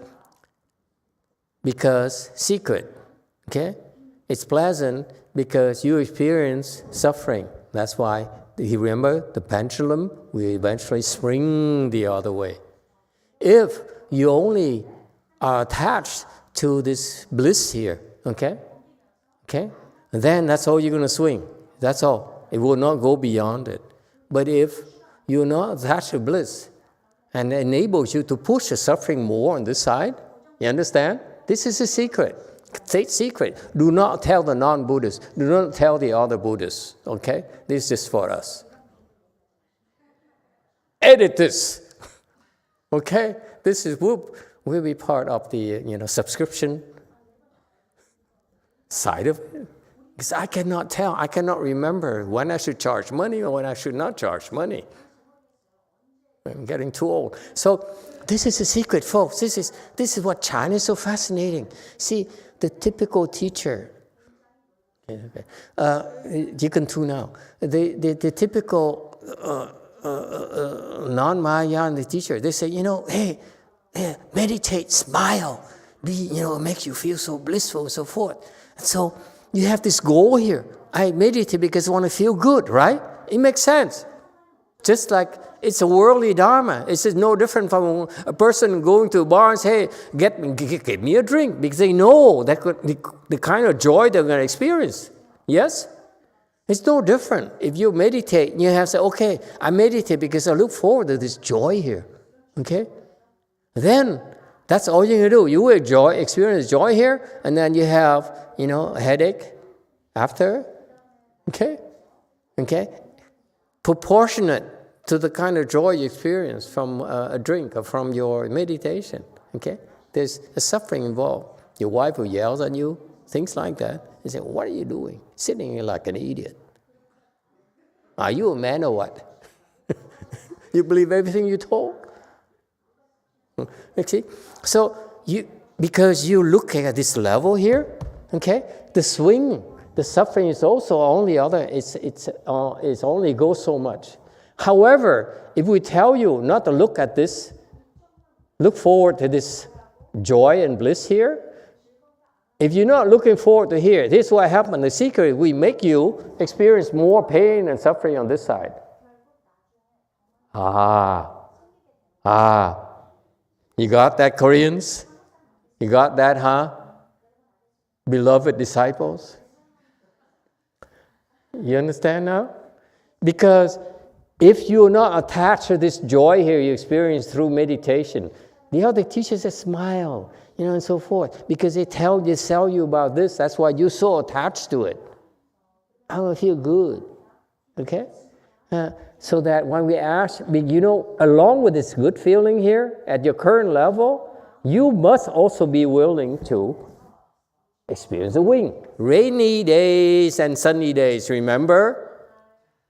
secret. Okay? It's pleasant because you experience suffering. That's why, you remember the pendulum will eventually swing the other way. If you only are attached to this bliss here, okay, then that's all you're going to swing. That's all. It will not go beyond it. But if you're not attached to bliss, and it enables you to push the suffering more on this side, you understand? This is a secret. State secret. Do not tell the non-Buddhists. Do not tell the other Buddhists. Okay? This is just for us. Edit this. Okay? This is will be part of the subscription side of it. Because I cannot remember when I should charge money or when I should not charge money. I'm getting too old. So this is a secret, folks. This is what China is so fascinating. See, the typical teacher, you can tune out. The typical non-Mahayana teacher, they say, hey, meditate, smile. It makes you feel so blissful and so forth. And so you have this goal here. I meditate because I want to feel good, right? It makes sense. Just like it's a worldly Dharma. It's just no different from a person going to a bar and say, hey, get me a drink, because they know that the kind of joy they're going to experience. Yes? It's no different. If you meditate, you have to say, okay, I meditate because I look forward to this joy here. Okay? Then that's all you're going to do. You will experience joy here, and then you have, a headache after. Okay? Proportionate to the kind of joy you experience from a drink or from your meditation. Okay? There's a suffering involved. Your wife who yells at you, things like that. You say, what are you doing? Sitting here like an idiot. Are you a man or what? You believe everything you talk? See? So because you look at this level here, okay, the swing, the suffering is also only it's only goes so much. However, if we tell you not to look at this, look forward to this joy and bliss here, if you're not looking forward to here, this is what happened. The secret, we make you experience more pain and suffering on this side. You got that, Koreans? You got that, huh? Beloved disciples? You understand now? Because if you're not attached to this joy here you experience through meditation, The other teachers say smile, and so forth, because they sell you about this. That's why you're so attached to it. I will feel good, okay? So that when we ask, along with this good feeling here, at your current level, you must also be willing to experience the wing. Rainy days and sunny days, remember?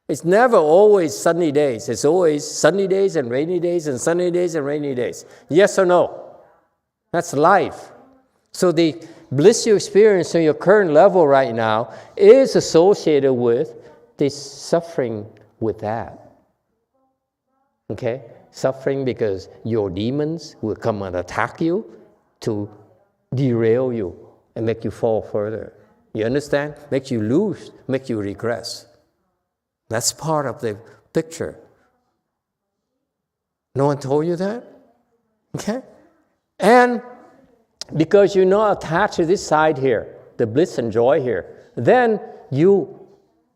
It's never always sunny days. It's always sunny days and rainy days and sunny days and rainy days. Yes or no? That's life. So the bliss you experience on your current level right now is associated with this suffering with that. Okay? Suffering because your demons will come and attack you to derail you and make you fall further. You understand? Make you lose, make you regress. That's part of the picture. No one told you that? Okay? And because you're not attached to this side here, the bliss and joy here, then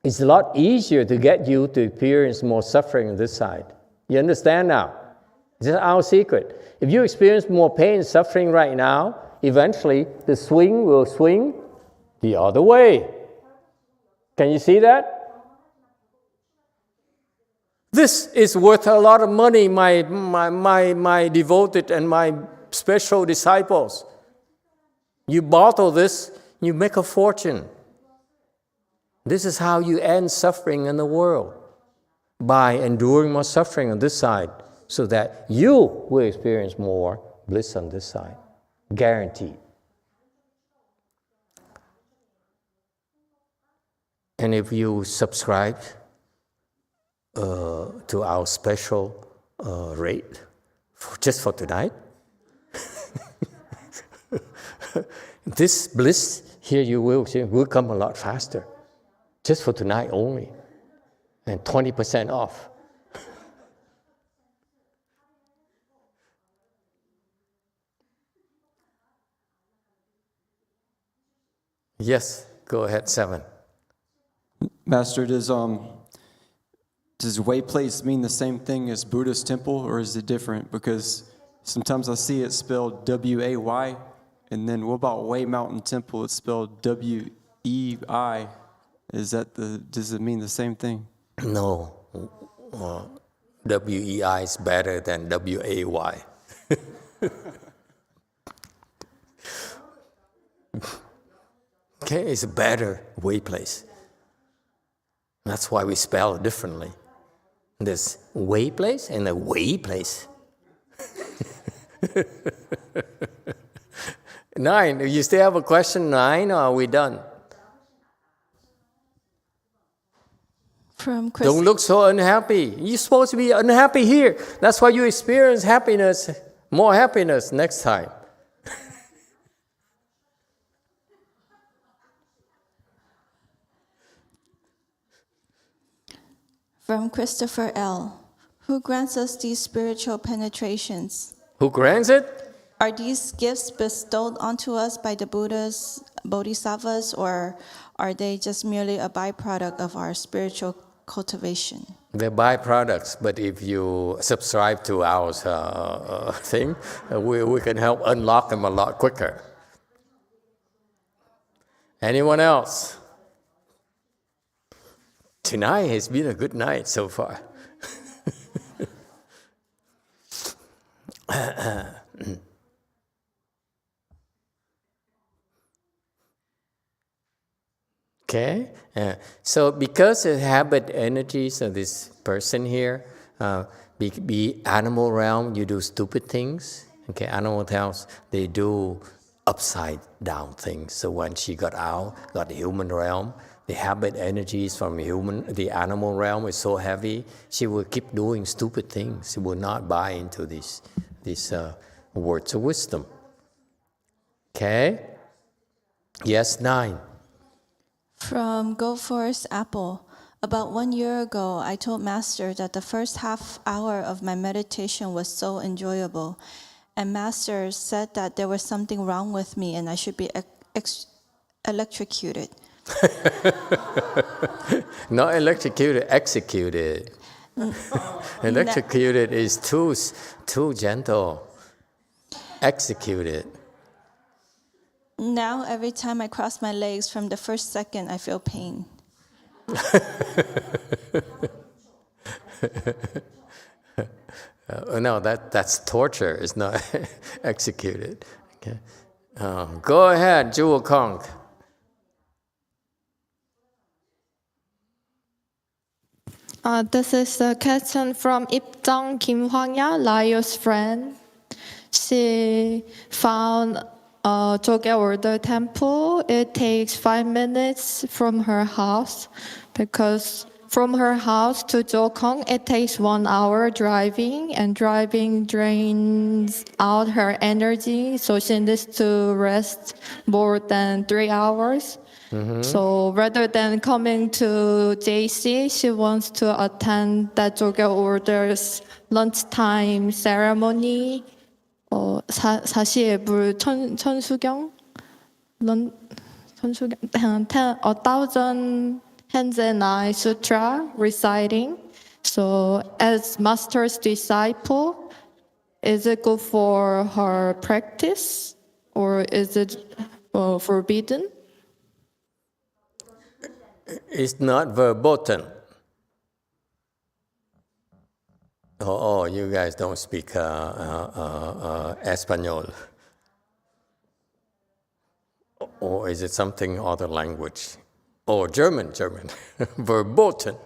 it's a lot easier to get you to experience more suffering on this side. You understand now? This is our secret. If you experience more pain and suffering right now, eventually the swing will swing the other way. Can you see that? This is worth a lot of money, my devoted and my special disciples. You bottle this, you make a fortune. This is how you end suffering in the world, by enduring more suffering on this side, so that you will experience more bliss on this side. Guaranteed. And if you subscribe to our special rate just for tonight, this bliss here you will come a lot faster, just for tonight only, and 20% off. Yes, go ahead, 7. Master, does way place mean the same thing as Buddha's temple, or is it different? Because sometimes I see it spelled W-A-Y, and then what about Way Mountain Temple? It's spelled W-E-I. Does it mean the same thing? No. W-E-I is better than W-A-Y. Okay, it's a better way place. That's why we spell it differently. There's way place and a way place. 9, you still have a question, 9, or are we done? From Chris. Don't look so unhappy. You're supposed to be unhappy here. That's why you experience happiness, more happiness next time. From Christopher L. Who grants us these spiritual penetrations? Who grants it? Are these gifts bestowed onto us by the Buddhas, Bodhisattvas, or are they just merely a byproduct of our spiritual cultivation? They're byproducts, but if you subscribe to our thing, we can help unlock them a lot quicker. Anyone else? Tonight has been a good night so far. Okay, so because the habit energies of this person here, be animal realm, you do stupid things. Okay, animal realms, they do upside down things. So when she got the human realm, the habit energies from the animal realm is so heavy, she will keep doing stupid things. She will not buy into these words of wisdom. Okay? Yes, 9. From Go Forest Apple. About 1 year ago, I told Master that the first half hour of my meditation was so enjoyable. And Master said that there was something wrong with me and I should be electrocuted. Not electrocuted, executed. Electrocuted is too gentle. execute it. Now, every time I cross my legs, from the first second, I feel pain. No, that's torture. It's not executed. Okay. Go ahead, Jewel Kong. This is a question from Ipjong Kim Hwangya, Lao's friend. She found a Jogye Order temple. It takes 5 minutes from her house because from her house to Jokong, it takes 1 hour driving, and driving drains out her energy, so she needs to rest more than 3 hours. So rather than coming to JC, she wants to attend that Jogye Order's lunchtime ceremony. 4시에 물 천수경? 천수경? 1,000 Henzenai Sutra reciting. So as master's disciple, is it good for her practice or is it forbidden? It's not verboten. Oh, you guys don't speak Espanol. Or is it something other language? Oh, German. Verboten.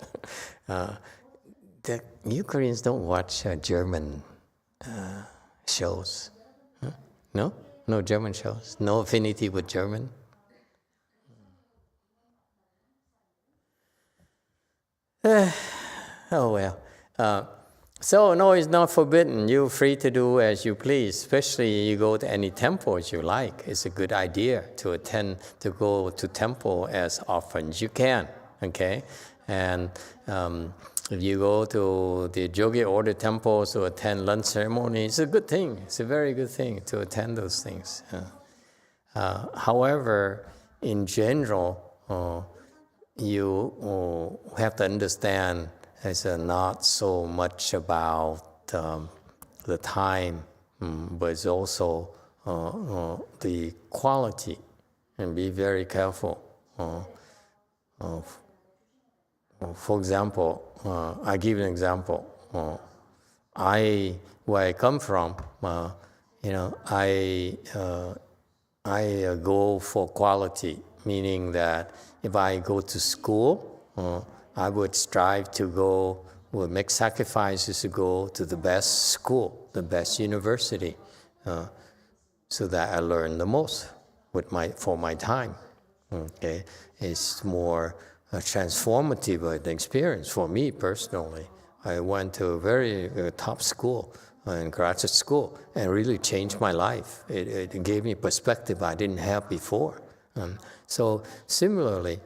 You Koreans don't watch German shows. Huh? No? No German shows? No affinity with German? Oh well. So no, it's not forbidden. You're free to do as you please. Especially you go to any temples you like. It's a good idea to go to temple as often as you can. Okay, and if you go to the Jogye Order temples to attend lunch ceremony, it's a good thing. It's a very good thing to attend those things. However, in general, you have to understand it's not so much about the time, but it's also the quality, and be very careful. For example, I give you an example. Where I come from, I go for quality, meaning that if I go to school, I would strive to would make sacrifices to go to the best school, the best university, so that I learn the most for my time. Okay, it's more transformative experience for me personally. I went to a very top school, in graduate school, and really changed my life. It gave me perspective I didn't have before. So similarly,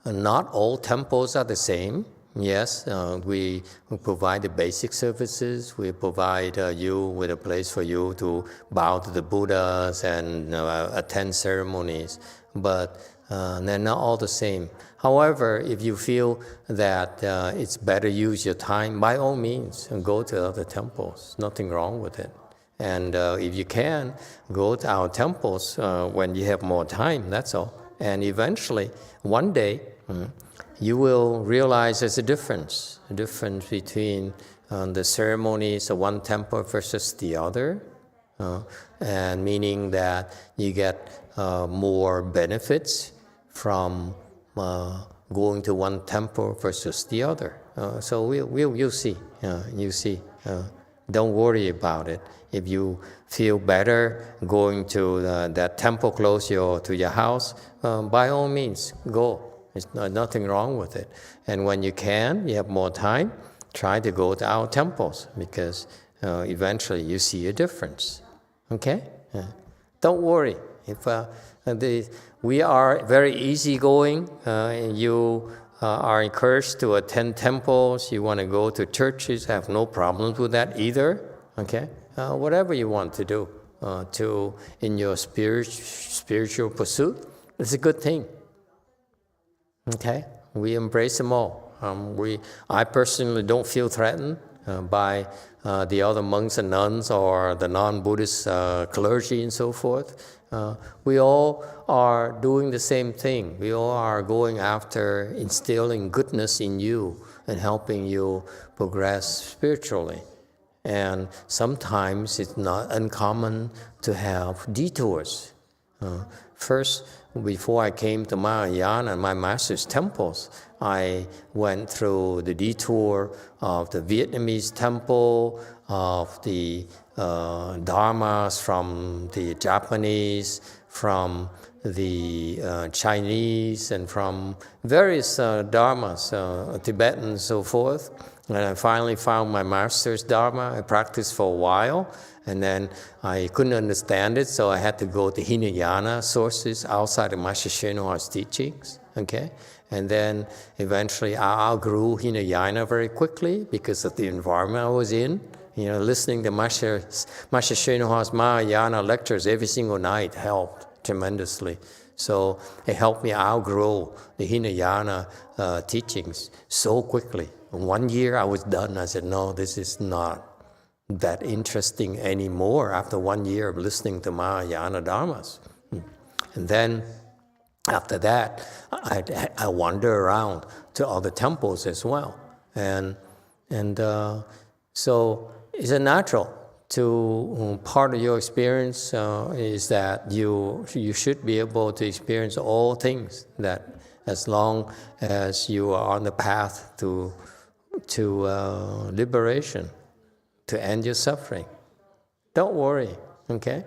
not all temples are the same. Yes, we provide the basic services. We provide you with a place for you to bow to the Buddhas and attend ceremonies, but they're not all the same. However, if you feel that it's better use your time, by all means, go to other temples. Nothing wrong with it. And if you can, go to our temples when you have more time, that's all. And eventually, one day, you will realize there's a difference between the ceremonies of one temple versus the other, and meaning that you get more benefits from going to one temple versus the other. So you'll see. You see. Don't worry about it. If you feel better going to that temple close to your house, by all means, go. There's nothing wrong with it. And when you have more time, try to go to our temples, because eventually you see a difference. Okay? Don't worry. If we are very easygoing, you are encouraged to attend temples, you want to go to churches, have no problems with that either. Okay? Whatever you want to do in your spiritual pursuit, it's a good thing. Okay? We embrace them all. I personally don't feel threatened by the other monks and nuns or the non-Buddhist clergy and so forth. We all are doing the same thing. We all are going after instilling goodness in you and helping you progress spiritually. And sometimes it's not uncommon to have detours. First, before I came to Mahayana and my master's temples, I went through the detour of the Vietnamese temple, of the Dharmas from the Japanese, from the Chinese, and from various Dharmas, Tibetan and so forth. And I finally found my master's Dharma. I practiced for a while, and then I couldn't understand it, so I had to go to Hinayana sources outside of Master Hsuan teachings, okay? And then eventually I outgrew Hinayana very quickly because of the environment I was in. You know, listening to Master Hsuan's Mahayana lectures every single night helped tremendously. So it helped me outgrow the Hinayana teachings so quickly. In 1 year I was done. I said, no, this is not that interesting anymore after 1 year of listening to Mahayana Dharmas. And then after that, I wander around to other temples as well. And so it's a natural to, part of your experience is that you should be able to experience all things, that as long as you are on the path to liberation, to end your suffering. Don't worry, okay?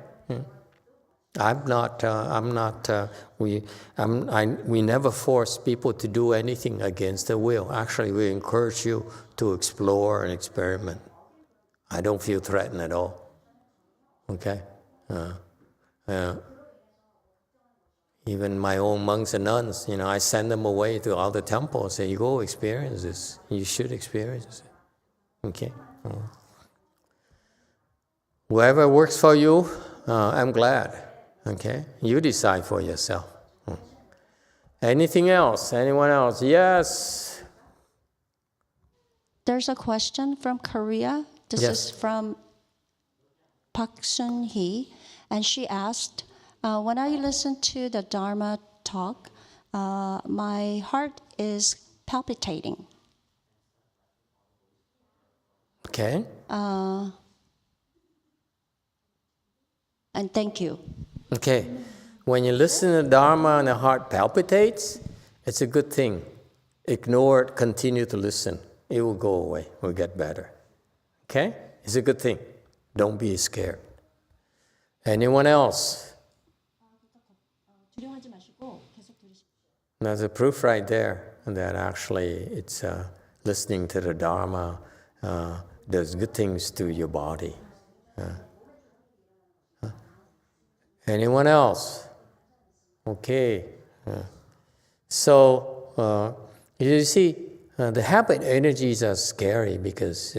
We never force people to do anything against their will. Actually, we encourage you to explore and experiment. I don't feel threatened at all, okay? Even my own monks and nuns, you know, I send them away to other temples, say, you go experience this. You should experience it, okay? Whoever works for you, I'm glad, okay? You decide for yourself. Anything else? Anyone else? Yes? There's a question from Korea. This Yes. is from Park Sun-hee, and she asked, when I listen to the Dharma talk, my heart is palpitating. Okay. And thank you. Okay. When you listen to Dharma and the heart palpitates, it's a good thing. Ignore it, continue to listen. It will go away, it will get better. Okay? It's a good thing. Don't be scared. Anyone else? There's a proof right there that actually it's listening to the Dharma does good things to your body. Anyone else? Okay. So you see, the habit energies are scary because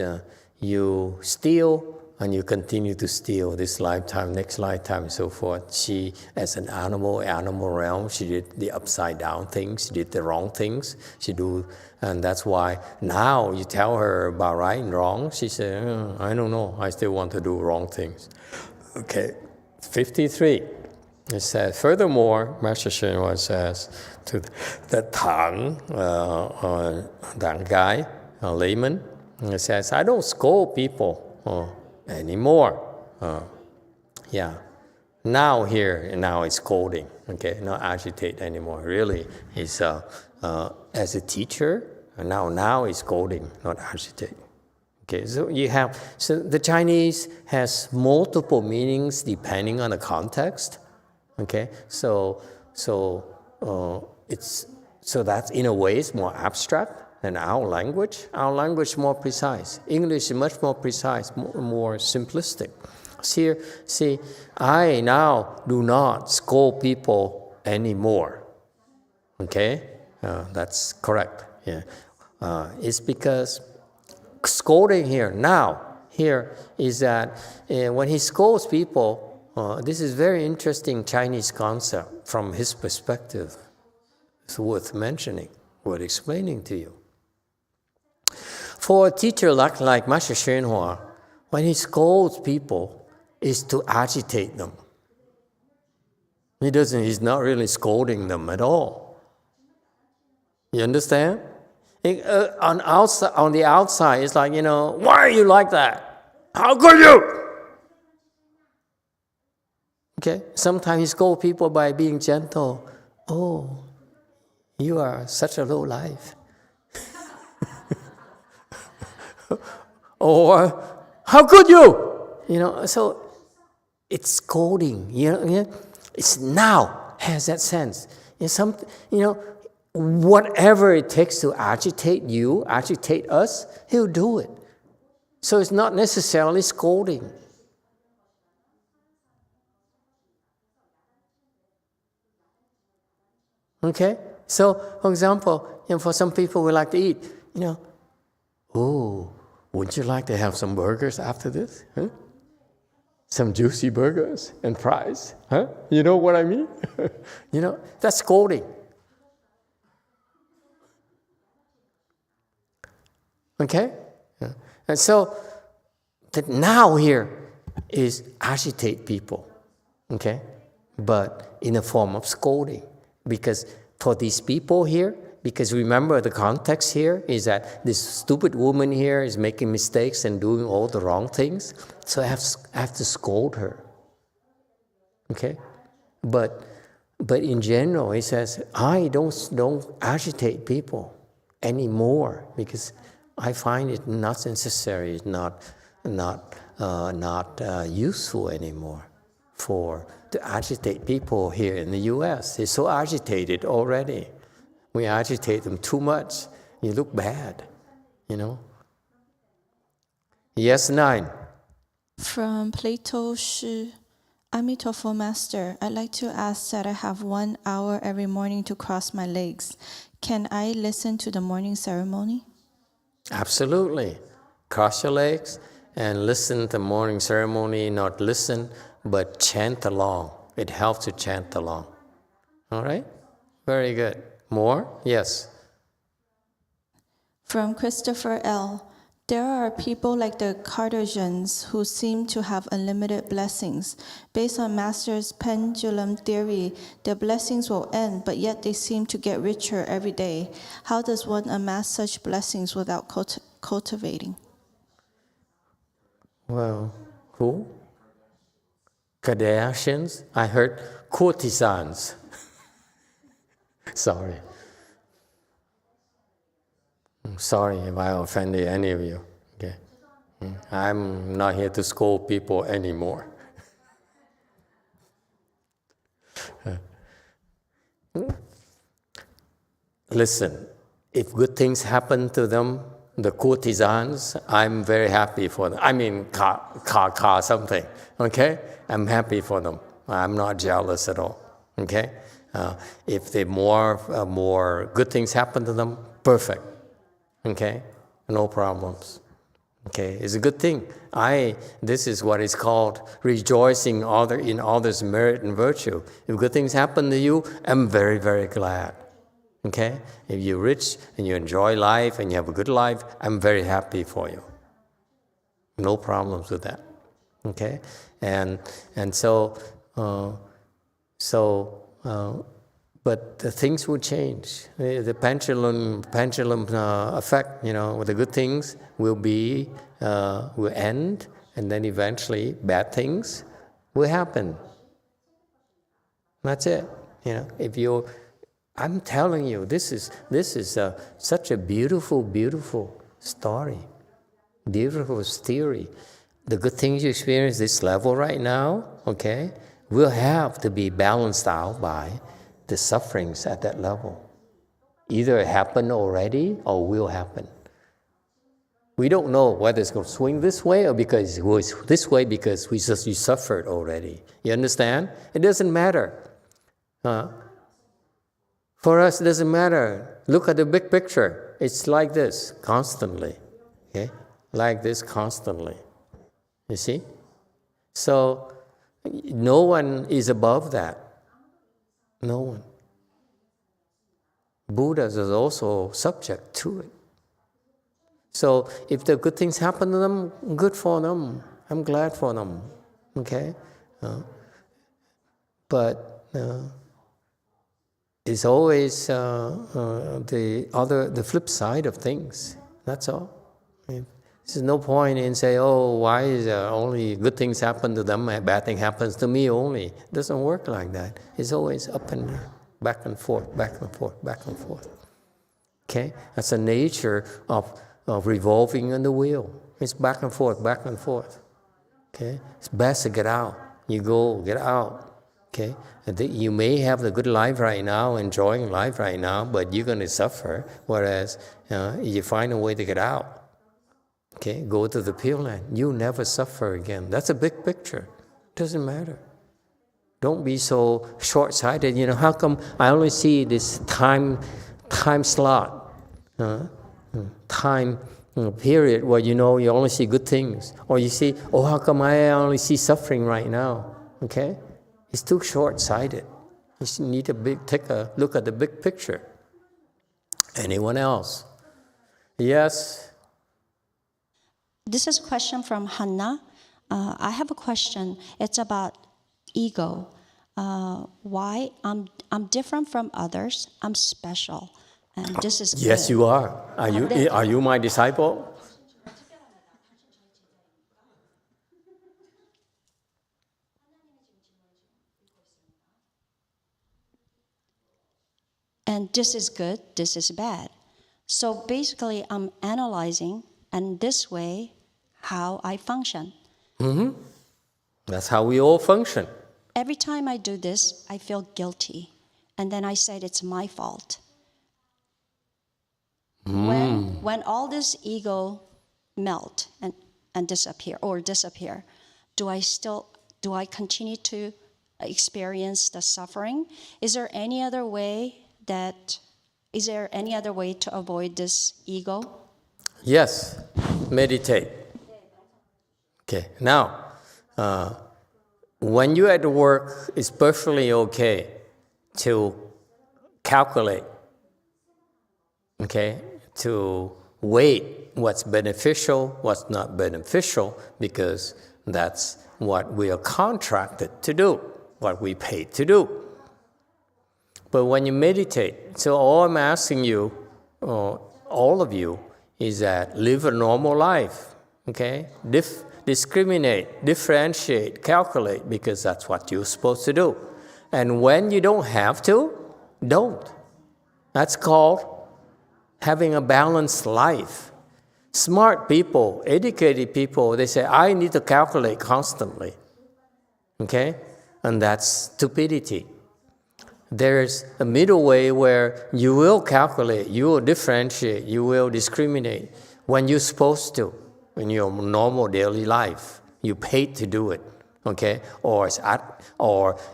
you steal and you continue to steal this lifetime, next lifetime, and so forth. She, as an animal realm, she did the upside down things, she did the wrong things. And that's why now you tell her about right and wrong, she says, I don't know, I still want to do wrong things. Okay, 53. It says, furthermore, Master Hsuan says to the Tang, that guy, a layman, it says, I don't scold people anymore. Now it's scolding, okay, not agitate anymore. Really, it's as a teacher, now it's scolding, not agitate. Okay, so the Chinese has multiple meanings depending on the context. Okay, so that's in a way it's more abstract than our language. Our language is more precise. English is much more precise, more simplistic. See, I now do not scold people anymore. Okay, that's correct. Yeah, it's because scolding here is that when he scolds people. This is very interesting Chinese concept from his perspective. It's worth mentioning, worth explaining to you. For a teacher like Master YongHua, when he scolds people, is to agitate them. He's not really scolding them at all. You understand? On the outside, it's like, why are you like that? How could you? Okay, sometimes he scolds people by being gentle. Oh, you are such a low life. Or, how could you? So it's scolding. It's now has that sense. Whatever it takes to agitate you, agitate us, he'll do it. So it's not necessarily scolding. Okay? So, for example, for some people we like to eat, oh, wouldn't you like to have some burgers after this? Huh? Some juicy burgers and fries? Huh? You know what I mean? That's scolding. Okay? Yeah. And so, the now here is agitate people. Okay? But in the form of scolding. Because for these people here, because remember the context here is that this stupid woman here is making mistakes and doing all the wrong things, so I have to scold her. Okay? But in general, he says, I don't agitate people anymore because I find it not necessary, not useful anymore to agitate people here in the U.S. They're so agitated already. We agitate them too much. You look bad, Yes, 9. From Plato Shi, Emitofuo Master, I'd like to ask that I have 1 hour every morning to cross my legs. Can I listen to the morning ceremony? Absolutely. Cross your legs and listen to the morning ceremony, not listen, but chant along. It helps to chant along. All right? Very good. More? Yes. From Christopher L. There are people like the Cartesians who seem to have unlimited blessings. Based on Master's pendulum theory, their blessings will end, but yet they seem to get richer every day. How does one amass such blessings without cultivating? Well, who? Kardashians? I heard courtesans. Sorry. I'm sorry if I offended any of you. Okay. I'm not here to scold people anymore. Listen, if good things happen to them, the courtesans, I'm very happy for them. I mean, car, something. Okay? I'm happy for them. I'm not jealous at all. Okay? If they more good things happen to them, perfect. Okay? No problems. Okay? It's a good thing. This is what is called rejoicing in others' merit and virtue. If good things happen to you, I'm very, very glad. Okay? If you're rich and you enjoy life and you have a good life, I'm very happy for you. No problems with that. Okay? And so but the things will change. The pendulum effect, the good things will end, and then eventually bad things will happen. That's it. I'm telling you, this is such a beautiful, beautiful story, beautiful theory. The good things you experience this level right now, okay, will have to be balanced out by the sufferings at that level. Either it happened already or will happen. We don't know whether it's going to swing this way or because it was this way because you suffered already. You understand? It doesn't matter. For us, it doesn't matter. Look at the big picture. It's like this constantly. Okay? Like this constantly. You see? So, no one is above that. No one. Buddhas is also subject to it. So if the good things happen to them, good for them. I'm glad for them. Okay? But it's always the flip side of things. That's all. There's no point in saying, oh, why is only good things happen to them and bad thing happens to me only. It doesn't work like that. It's always up and down, back and forth, back and forth, back and forth. Okay? That's the nature of revolving in the wheel. It's back and forth, back and forth. Okay? It's best to get out. You go, get out. Okay? You may have the good life right now, enjoying life right now, but you're going to suffer, whereas you find a way to get out. Okay, go to the Pure Land. You never suffer again. That's a big picture. Doesn't matter. Don't be so short-sighted. How come I only see this time slot, time period where you only see good things, or you see, oh, how come I only see suffering right now? Okay, it's too short-sighted. You need to take a look at the big picture. Anyone else? Yes. This is a question from Hannah. I have a question. It's about ego. Why I'm different from others? I'm special, and this is yes, good. You are. Are you my disciple? And this is good. This is bad. So basically, I'm analyzing, and this way, how I function. Mm-hmm. That's how we all function. Every time I do this, I feel guilty. And then I said it's my fault. When all this ego melt and disappear, do I continue to experience the suffering? Is there any other way to avoid this ego? Yes, meditate. Okay, now, when you're at work, it's perfectly okay to calculate, okay, to weigh what's beneficial, what's not beneficial, because that's what we are contracted to do, what we paid to do. But when you meditate, so all I'm asking you, all of you, is that live a normal life, okay? Discriminate, differentiate, calculate, because that's what you're supposed to do. And when you don't have to, don't. That's called having a balanced life. Smart people, educated people, they say, I need to calculate constantly, okay? And that's stupidity. There's a middle way where you will calculate, you will differentiate, you will discriminate when you're supposed to in your normal daily life. You paid to do it, okay? Or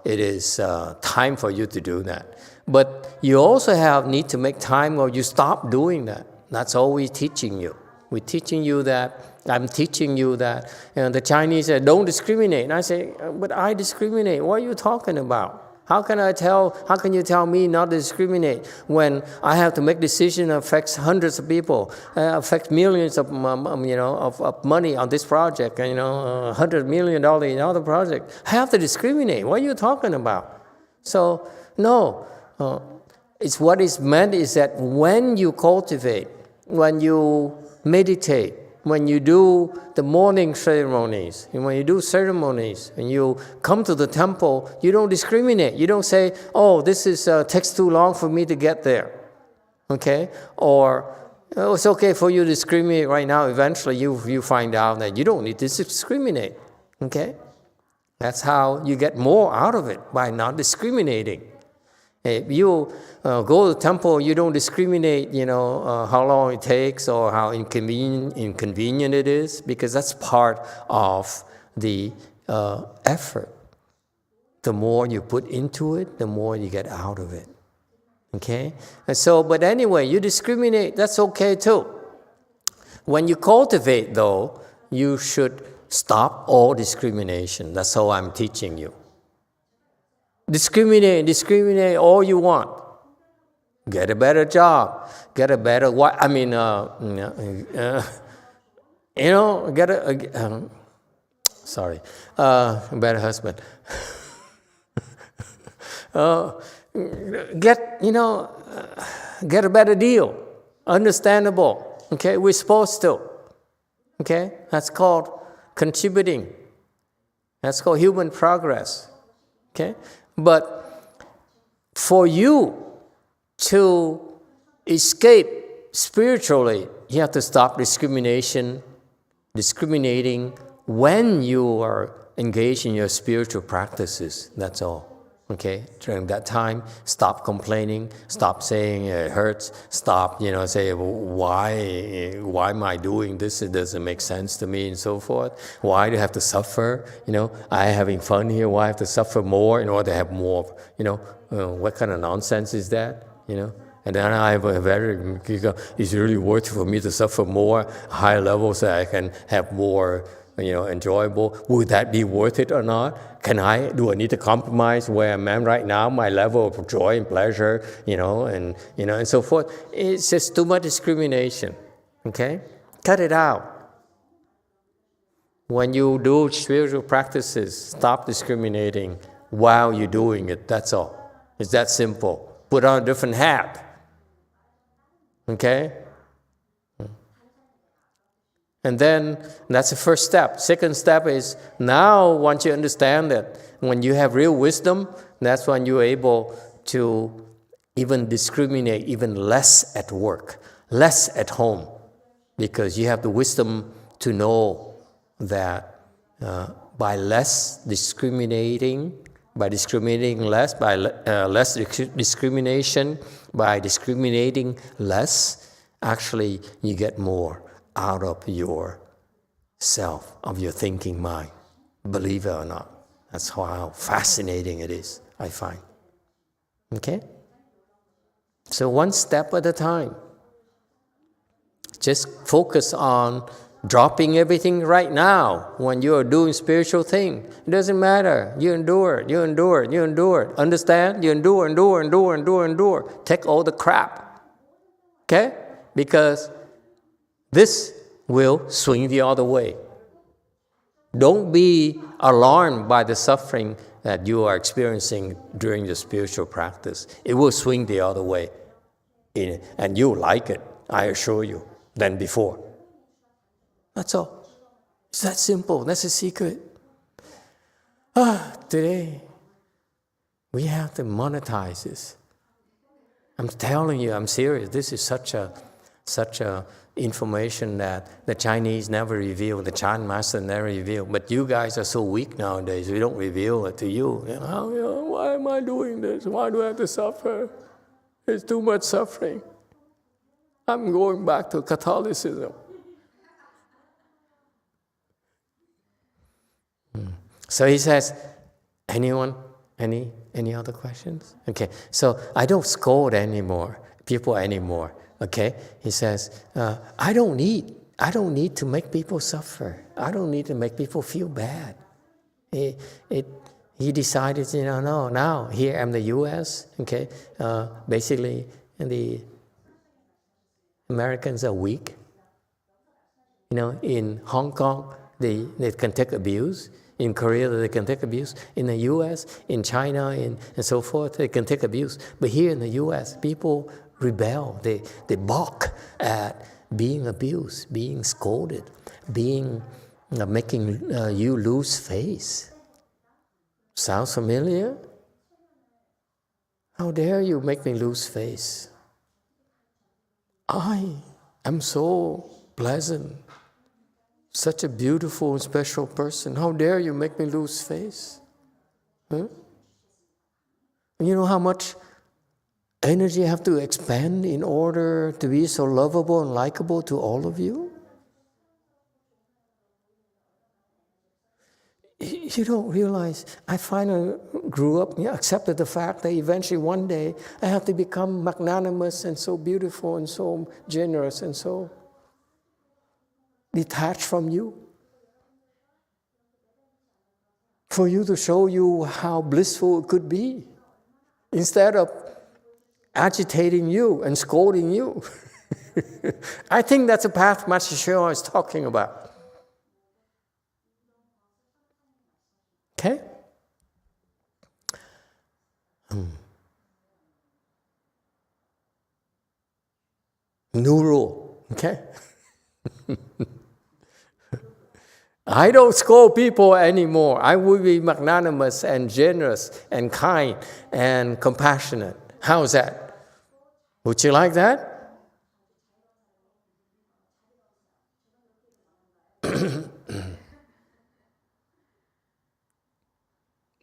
it is time for you to do that. But you also need to make time where you stop doing that. That's all we're teaching you. We're teaching you that. I'm teaching you that. And the Chinese say, don't discriminate. And I say, but I discriminate. What are you talking about? How can you tell me not to discriminate when I have to make decisions that affects hundreds of people, affects millions of money on this project, $100 million in other project? I have to discriminate. What are you talking about? So, no. It's what is meant is that when you cultivate, when you meditate, when you do the morning ceremonies, and when you do ceremonies, and you come to the temple, you don't discriminate. You don't say, oh, this takes too long for me to get there, okay? Or, oh, it's okay for you to discriminate right now. Eventually, you find out that you don't need to discriminate, okay? That's how you get more out of it, by not discriminating. If you go to the temple, you don't discriminate, how long it takes or how inconvenient it is, because that's part of the effort. The more you put into it, the more you get out of it. Okay? And so, but anyway, you discriminate, that's okay too. When you cultivate, though, you should stop all discrimination. That's how I'm teaching you. Discriminate all you want. get a better job, get a better wife. I mean, get a better husband. Get a better deal. Understandable. Okay, we're supposed to. Okay, that's called contributing. That's called human progress. Okay, but for you to escape spiritually, you have to stop discriminating when you are engaged in your spiritual practices. That's all. Okay, during that time, stop complaining, stop saying it hurts, stop, say, why am I doing this? It doesn't make sense to me, and so forth. Why do I have to suffer? I having fun here. Why I have to suffer more in order to have more? What kind of nonsense is that? And then I have it's really worth it for me to suffer more, higher levels, so I can have more, enjoyable. Would that be worth it or not? Do I need to compromise where I'm at right now, my level of joy and pleasure, and so forth? It's just too much discrimination, okay? Cut it out. When you do spiritual practices, stop discriminating while you're doing it, that's all. It's that simple. Put on a different hat, okay? And then that's the first step. Second step is now once you understand that, when you have real wisdom, that's when you're able to even discriminate even less at work, less at home, because you have the wisdom to know that by less discriminating, by discriminating less, by less discrimination, by discriminating less, actually you get more out of your self, of your thinking mind. Believe it or not. That's how fascinating it is, I find. Okay? So one step at a time. Just focus on dropping everything right now when you are doing spiritual thing. It doesn't matter. You endure it, you endure it, you endure it. Understand? You endure. Take all the crap. Okay? Because this will swing the other way. Don't be alarmed by the suffering that you are experiencing during the spiritual practice. It will swing the other way. And you'll like it, I assure you, than before. That's all. It's that simple. That's the secret. Today, we have to monetize this. I'm telling you, I'm serious. This is such a information that the Chinese never reveal, the Chan master never reveal. But you guys are so weak nowadays, we don't reveal it to you. Why am I doing this? Why do I have to suffer? It's too much suffering. I'm going back to Catholicism. So he says, anyone? Any other questions? Okay, so I don't scold people anymore. Okay, he says, I don't need to make people suffer. I don't need to make people feel bad. He decided, no, now here I'm the U.S., okay, basically the Americans are weak. In Hong Kong, they can take abuse. In Korea, they can take abuse. In the U.S., in China, and so forth, they can take abuse. But here in the U.S., people rebel. They balk at being abused, being scolded, making you lose face. Sounds familiar? How dare you make me lose face? I am so pleasant, such a beautiful and special person. How dare you make me lose face? Huh? You know how much energy I have to expend in order to be so lovable and likable to all of you? You don't realize, I finally grew up, accepted the fact that eventually one day I have to become magnanimous and so beautiful and so generous and so detached from you. For you to show you how blissful it could be. Instead of agitating you and scolding you. I think that's the path Master Shua is talking about. Okay? New rule, okay? I don't scold people anymore. I will be magnanimous and generous and kind and compassionate. How's that? Would you like that?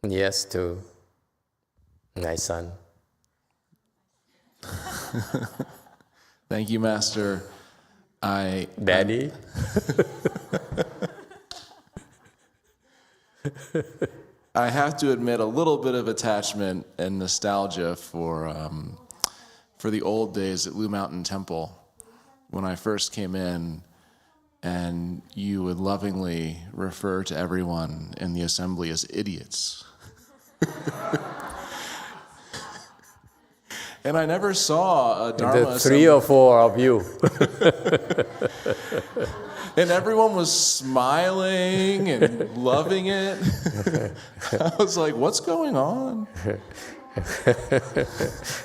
Yes, to my son. Thank you, Master. Daddy? I have to admit a little bit of attachment and nostalgia for the old days at Blue Mountain Temple when I first came in, and you would lovingly refer to everyone in the assembly as idiots. And I never saw a Dharma The 3 or 4 of you. And everyone was smiling and loving it. I was like, what's going on?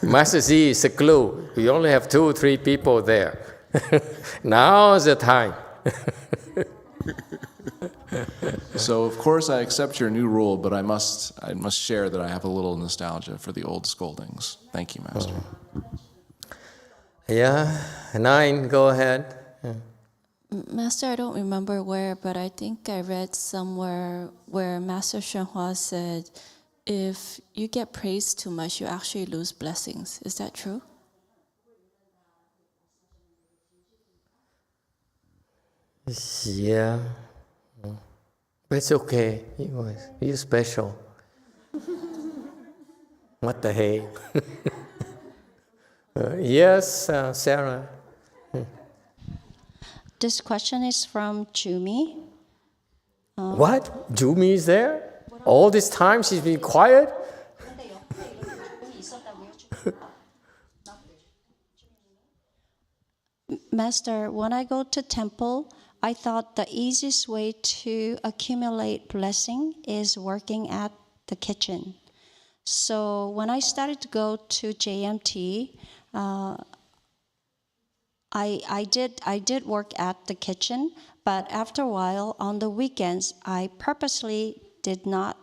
Master Z is a clue. We only have 2 or 3 people there. Now's the time. So, of course, I accept your new rule, but I must share that I have a little nostalgia for the old scoldings. Thank you, Master. Yeah, 9, go ahead. Master, I don't remember where, but I think I read somewhere where Master YongHua said, if you get praised too much, you actually lose blessings. Is that true? Yeah. But it's okay. You're special. What the heck? Yes, Sarah. This question is from Jumi. What? Jumi is there? All this time she's been quiet? Master, when I go to temple, I thought the easiest way to accumulate blessing is working at the kitchen. So when I started to go to JMT, I did work at the kitchen, but after a while, on the weekends, I purposely did not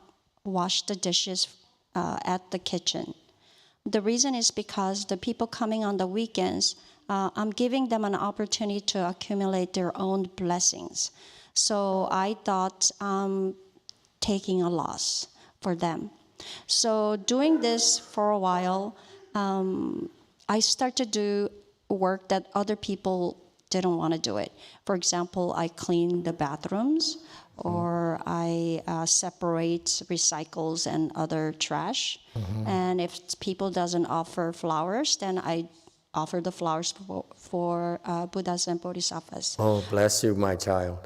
wash the dishes at the kitchen. The reason is because the people coming on the weekends, I'm giving them an opportunity to accumulate their own blessings. So I thought taking a loss for them. So doing this for a while, I started to do work that other people didn't want to do it. For example, I clean the bathrooms, or I separate recycles and other trash. And if people doesn't offer flowers, then I offer the flowers for Buddhas and Bodhisattvas. Oh, bless you, my child.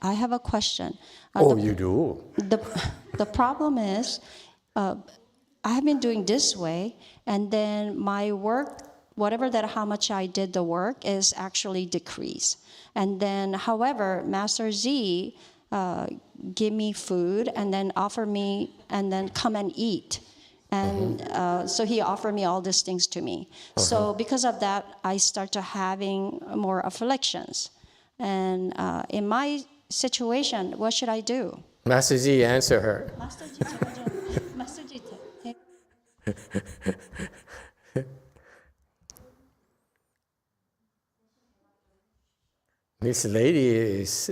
I have a question. You do? The problem is, I have been doing this way, and then my work, how much I did the work, is actually decreased. And then, however, Master Z give me food and then offer me, and then come and eat. And so he offered me all these things to me. So because of that, I started having more afflictions. And in my situation, what should I do? Master Z, answer her. This lady is,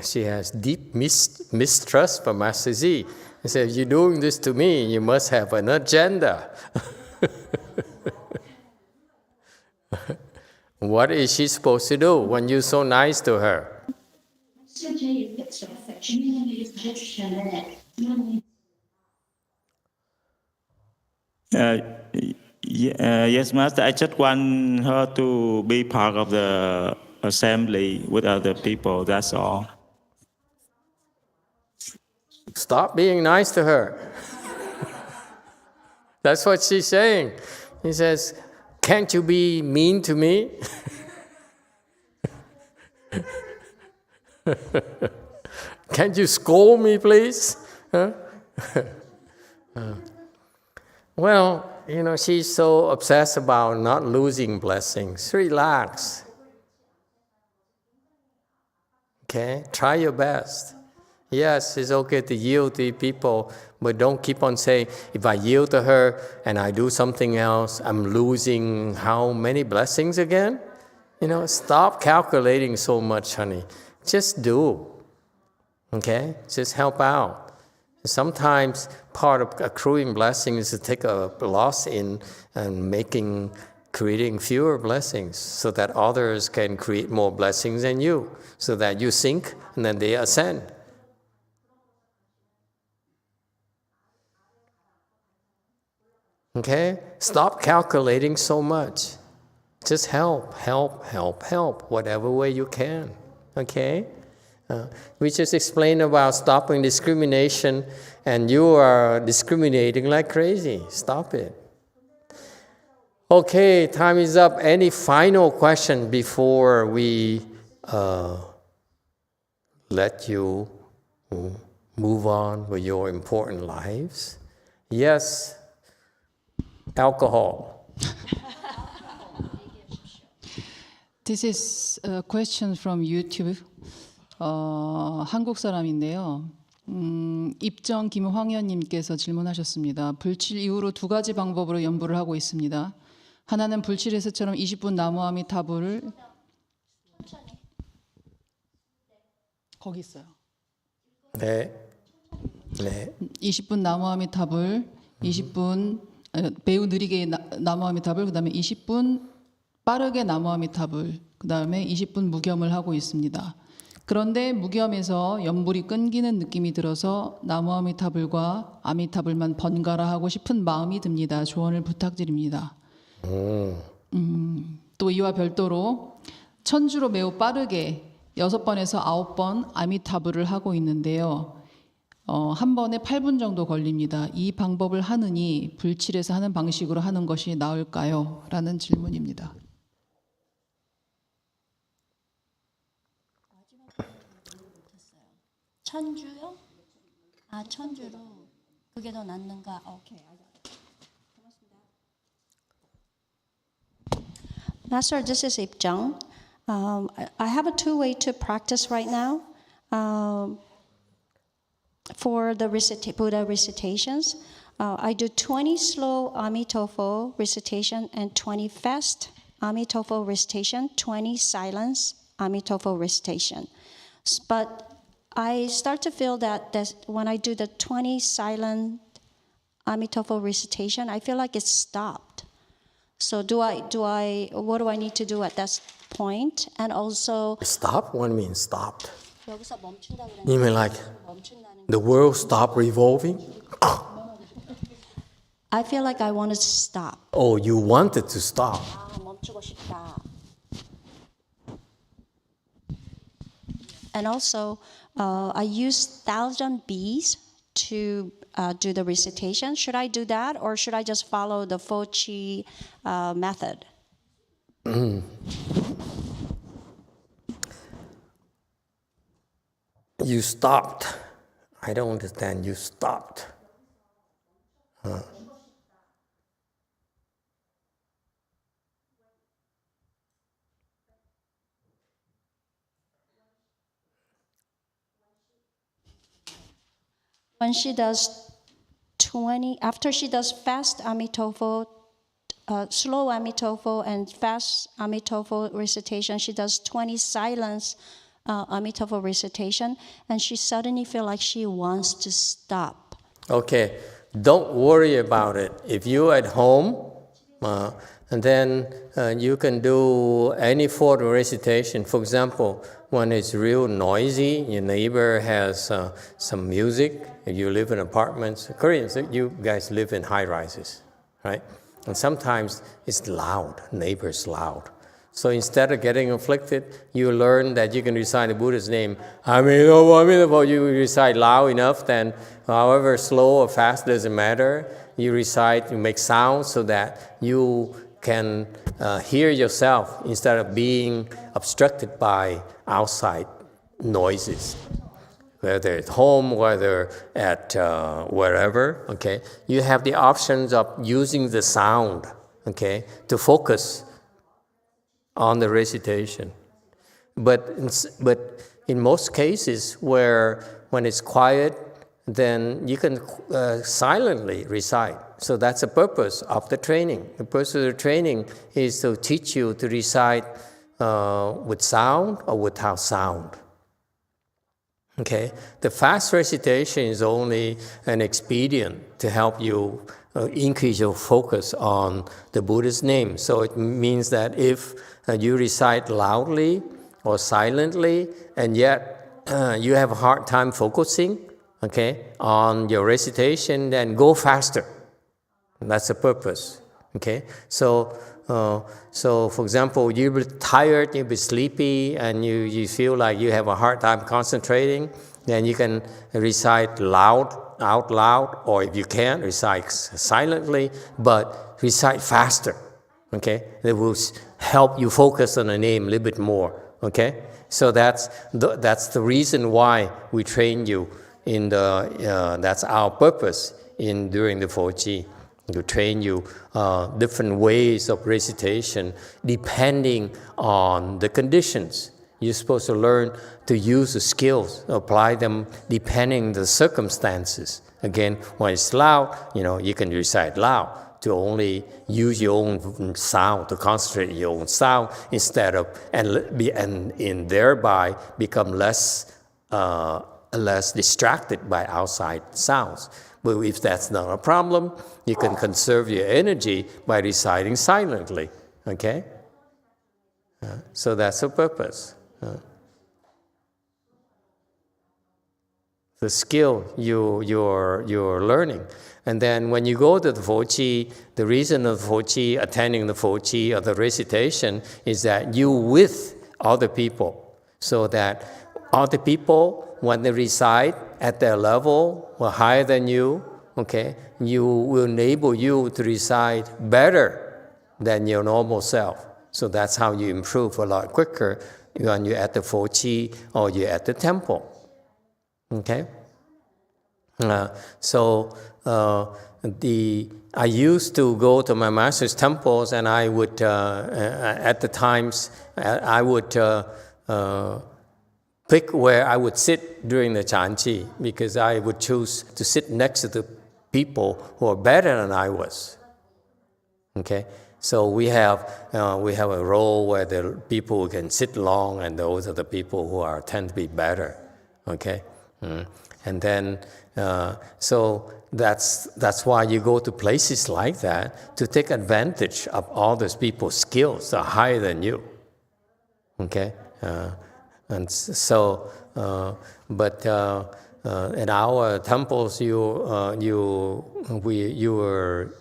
she has deep mistrust for Master Z. He said, you're doing this to me, you must have an agenda. What is she supposed to do when you're so nice to her? Yes, Master. I just want her to be part of the assembly with other people. That's all. Stop being nice to her. That's what she's saying. He says, can't you be mean to me? Can't you scold me, please? Huh? Well, she's so obsessed about not losing blessings. Relax. Okay? Try your best. Yes, it's okay to yield to people, but don't keep on saying, if I yield to her and I do something else, I'm losing how many blessings again? Stop calculating so much, honey. Just do. Okay? Just help out. Sometimes part of accruing blessing is to take a loss in and creating fewer blessings so that others can create more blessings than you, so that you sink and then they ascend. Okay? Stop calculating so much. Just help, whatever way you can. Okay? We just explained about stopping discrimination, and you are discriminating like crazy. Stop it. Okay, time is up. Any final question before we let you move on with your important lives? Yes, alcohol. This is a question from YouTube. 한국 사람인데요. 입정 김황현님께서 질문하셨습니다. 불칠 이후로 두 가지 방법으로 연부를 하고 있습니다. 하나는 불칠에서처럼 20분 나무아미타불을 거기 있어요. 네. 20분 나무아미타불, 20분 매우 느리게 나무아미타불, 그다음에 20분 빠르게 나무아미타불, 그다음에 20분 무겸을 하고 있습니다. 그런데 무겸에서 연불이 끊기는 느낌이 들어서 나무아미타불과 아미타불만 번갈아 하고 싶은 마음이 듭니다. 조언을 부탁드립니다. 또 이와 별도로 천주로 매우 빠르게 6번에서 9번 아미타불을 하고 있는데요. 한 번에 8분 정도 걸립니다. 이 방법을 하느니 불칠에서 하는 방식으로 하는 것이 나을까요? 라는 질문입니다. 천주요? 천주로 그게 더 낫는가? 오케이. Master, this is Ipjang. I have a two-way to practice right now. For the Buddha recitations, I do 20 slow Emitofuo recitation and 20 fast Emitofuo recitation, 20 silence Emitofuo recitation. But I start to feel that when I do the 20 silent Emitofuo recitation, I feel like it's stopped. So what do I need to do at that point? And also... Stop? What do you mean stopped? You mean like the world stopped revolving? I feel like I wanted to stop. Oh, you wanted to stop. And also, I use 1,000 bees to do the recitation. Should I do that, or should I just follow the Fochi method? You stopped. I don't understand. You stopped. When she does 20, after she does fast Emitofuo, slow Emitofuo and fast Emitofuo recitation, she does 20 silence Emitofuo recitation, and she suddenly feels like she wants to stop. Okay, don't worry about it. If you're at home, and then you can do any form of recitation. For example, when it's real noisy, your neighbor has some music, if you live in apartments, Koreans, you guys live in high rises, right? And sometimes it's loud, neighbor's loud. So instead of getting afflicted, you learn that you can recite the Buddha's name. Amitofuo, you recite loud enough, then however slow or fast doesn't matter. You recite, you make sound so that you can hear yourself instead of being obstructed by outside noises. Whether at home, whether at wherever, okay? You have the options of using the sound, okay, to focus on the recitation. But in most cases when it's quiet, then you can silently recite. So that's the purpose of the training. The purpose of the training is to teach you to recite with sound or without sound. Okay? The fast recitation is only an expedient to help you increase your focus on the Buddha's name. So it means that if you recite loudly or silently, and yet you have a hard time focusing, okay, on your recitation, then go faster. That's the purpose. Okay, so for example, you'll be tired, you'll be sleepy, and you feel like you have a hard time concentrating, then you can recite out loud, or if you can't, recite silently, but recite faster. Okay, that will help you focus on the name a little bit more. Okay, so that's the reason why we train you in the. That's our purpose during the 4G. To train you different ways of recitation depending on the conditions. You're supposed to learn to use the skills, apply them depending on the circumstances. Again, when it's loud, you can recite loud to only use your own sound, to concentrate your own sound instead of, and thereby become less distracted by outside sounds. But if that's not a problem, you can conserve your energy by reciting silently, okay? So that's the purpose. The skill you're learning. And then when you go to the 4G, the reason of the 4G, attending the 4G or the recitation is that you with other people, so that other people, when they recite at their level or higher than you, okay, you will enable you to recite better than your normal self. So that's how you improve a lot quicker when you're at the 4G or you're at the temple. Okay? I used to go to my master's temples, and I would, at the times, I would pick where I would sit during the Chanchi, because I would choose to sit next to the people who are better than I was. Okay, so we have a row where the people who can sit long, and those are the people who tend to be better. Okay, and then so that's why you go to places like that, to take advantage of all those people's skills that are higher than you. Okay. And so, in our temples, you were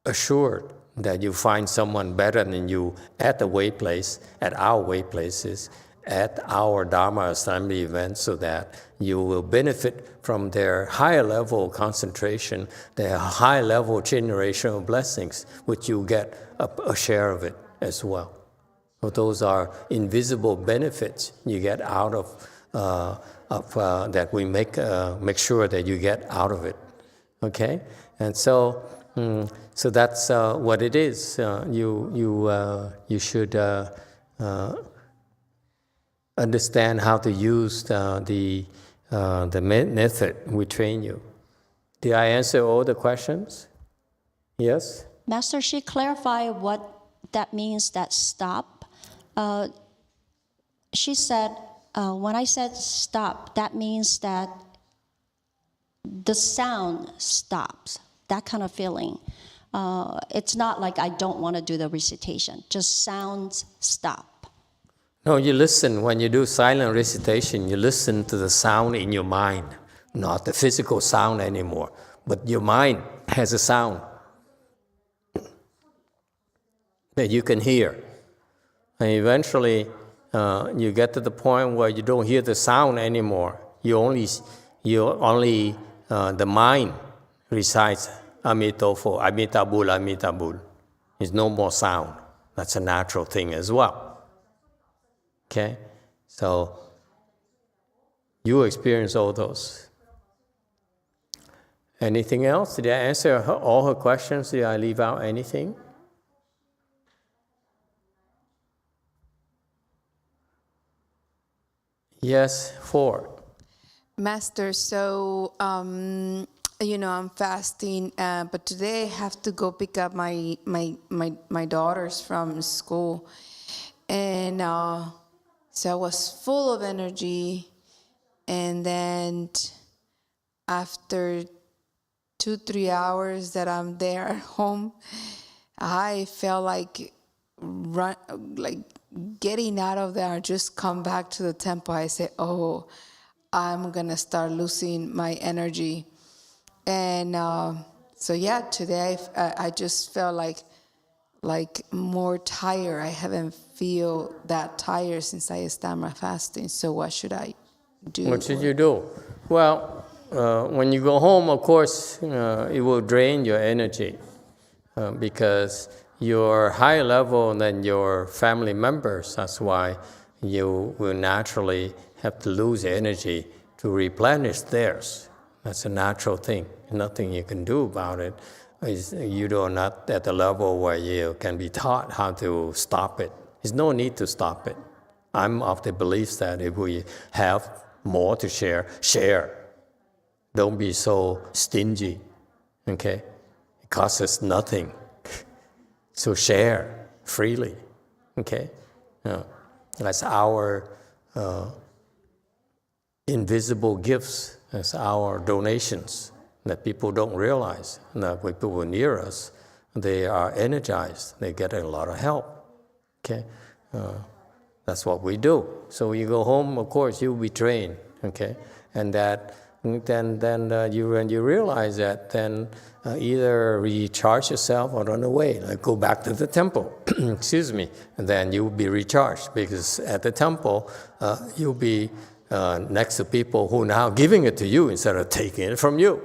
assured that you find someone better than you at the way place, at our way places, at our Dharma assembly events, so that you will benefit from their higher level concentration, their high level generational blessings, which you get a share of it as well. So those are invisible benefits you get out of that we make sure that you get out of it. Okay, and so that's what it is. You should understand how to use the method we train you. Did I answer all the questions? Yes? Master, she clarified what that means, that stop. She said, when I said stop, that means that the sound stops, that kind of feeling. It's not like I don't want to do the recitation, just sounds stop. No, you listen. When you do silent recitation, you listen to the sound in your mind, not the physical sound anymore, but your mind has a sound that you can hear. And eventually, you get to the point where you don't hear the sound anymore. You only the mind recites Emitofuo, Amitabul, Amitabul. There's no more sound. That's a natural thing as well. Okay? So, you experience all those. Anything else? Did I answer all her questions? Did I leave out anything? Yes, 4. Master, so, I'm fasting, but today I have to go pick up my daughters from school. And so I was full of energy. And then after 2-3 hours that I'm there at home, I felt like getting out of there, just come back to the temple. I said, oh, I'm gonna start losing my energy. And so yeah, today I just felt like more tired. I haven't feel that tired since I started fasting. So what should I do? What should you do? Well, when you go home, of course, it will drain your energy because you're higher level than your family members. That's why you will naturally have to lose energy to replenish theirs. That's a natural thing. Nothing you can do about it. You're not at the level where you can be taught how to stop it. There's no need to stop it. I'm of the belief that if we have more to share, share. Don't be so stingy, okay? It costs us nothing. So share freely, okay? That's our invisible gifts, that's our donations that people don't realize. That when people near us, they are energized, they get a lot of help, okay? That's what we do. So when you go home, of course, you'll be trained, okay? And that, then when you realize that, then either recharge yourself or run away, like go back to the temple, excuse me, and then you'll be recharged because at the temple, you'll be next to people who are now giving it to you instead of taking it from you,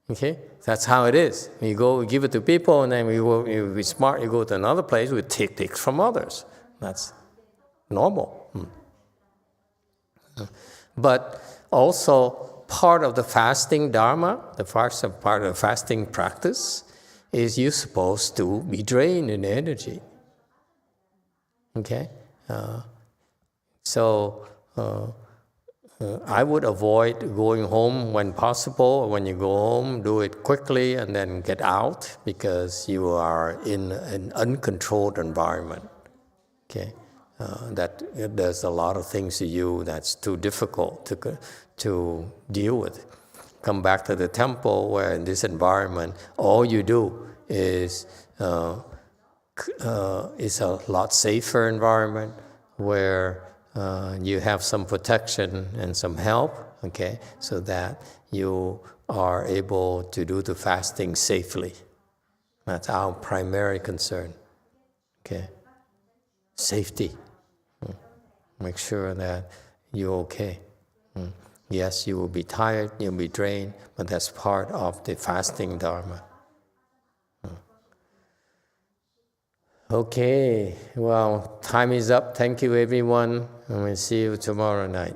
okay? That's how it is. You go give it to people and then you be smart, you go to another place, we take from others. That's normal. But also part of the fasting dharma, the part of the fasting practice, is you're supposed to be drained in energy. Okay? I would avoid going home when possible. When you go home, do it quickly and then get out because you are in an uncontrolled environment. Okay? That there's a lot of things to you that's too difficult to deal with. Come back to the temple where in this environment, all you do is a lot safer environment where you have some protection and some help, okay, so that you are able to do the fasting safely. That's our primary concern, okay? Safety. Make sure that you're okay. Yes, you will be tired, you'll be drained, but that's part of the fasting dharma. Okay, well, time is up. Thank you, everyone, and we'll see you tomorrow night.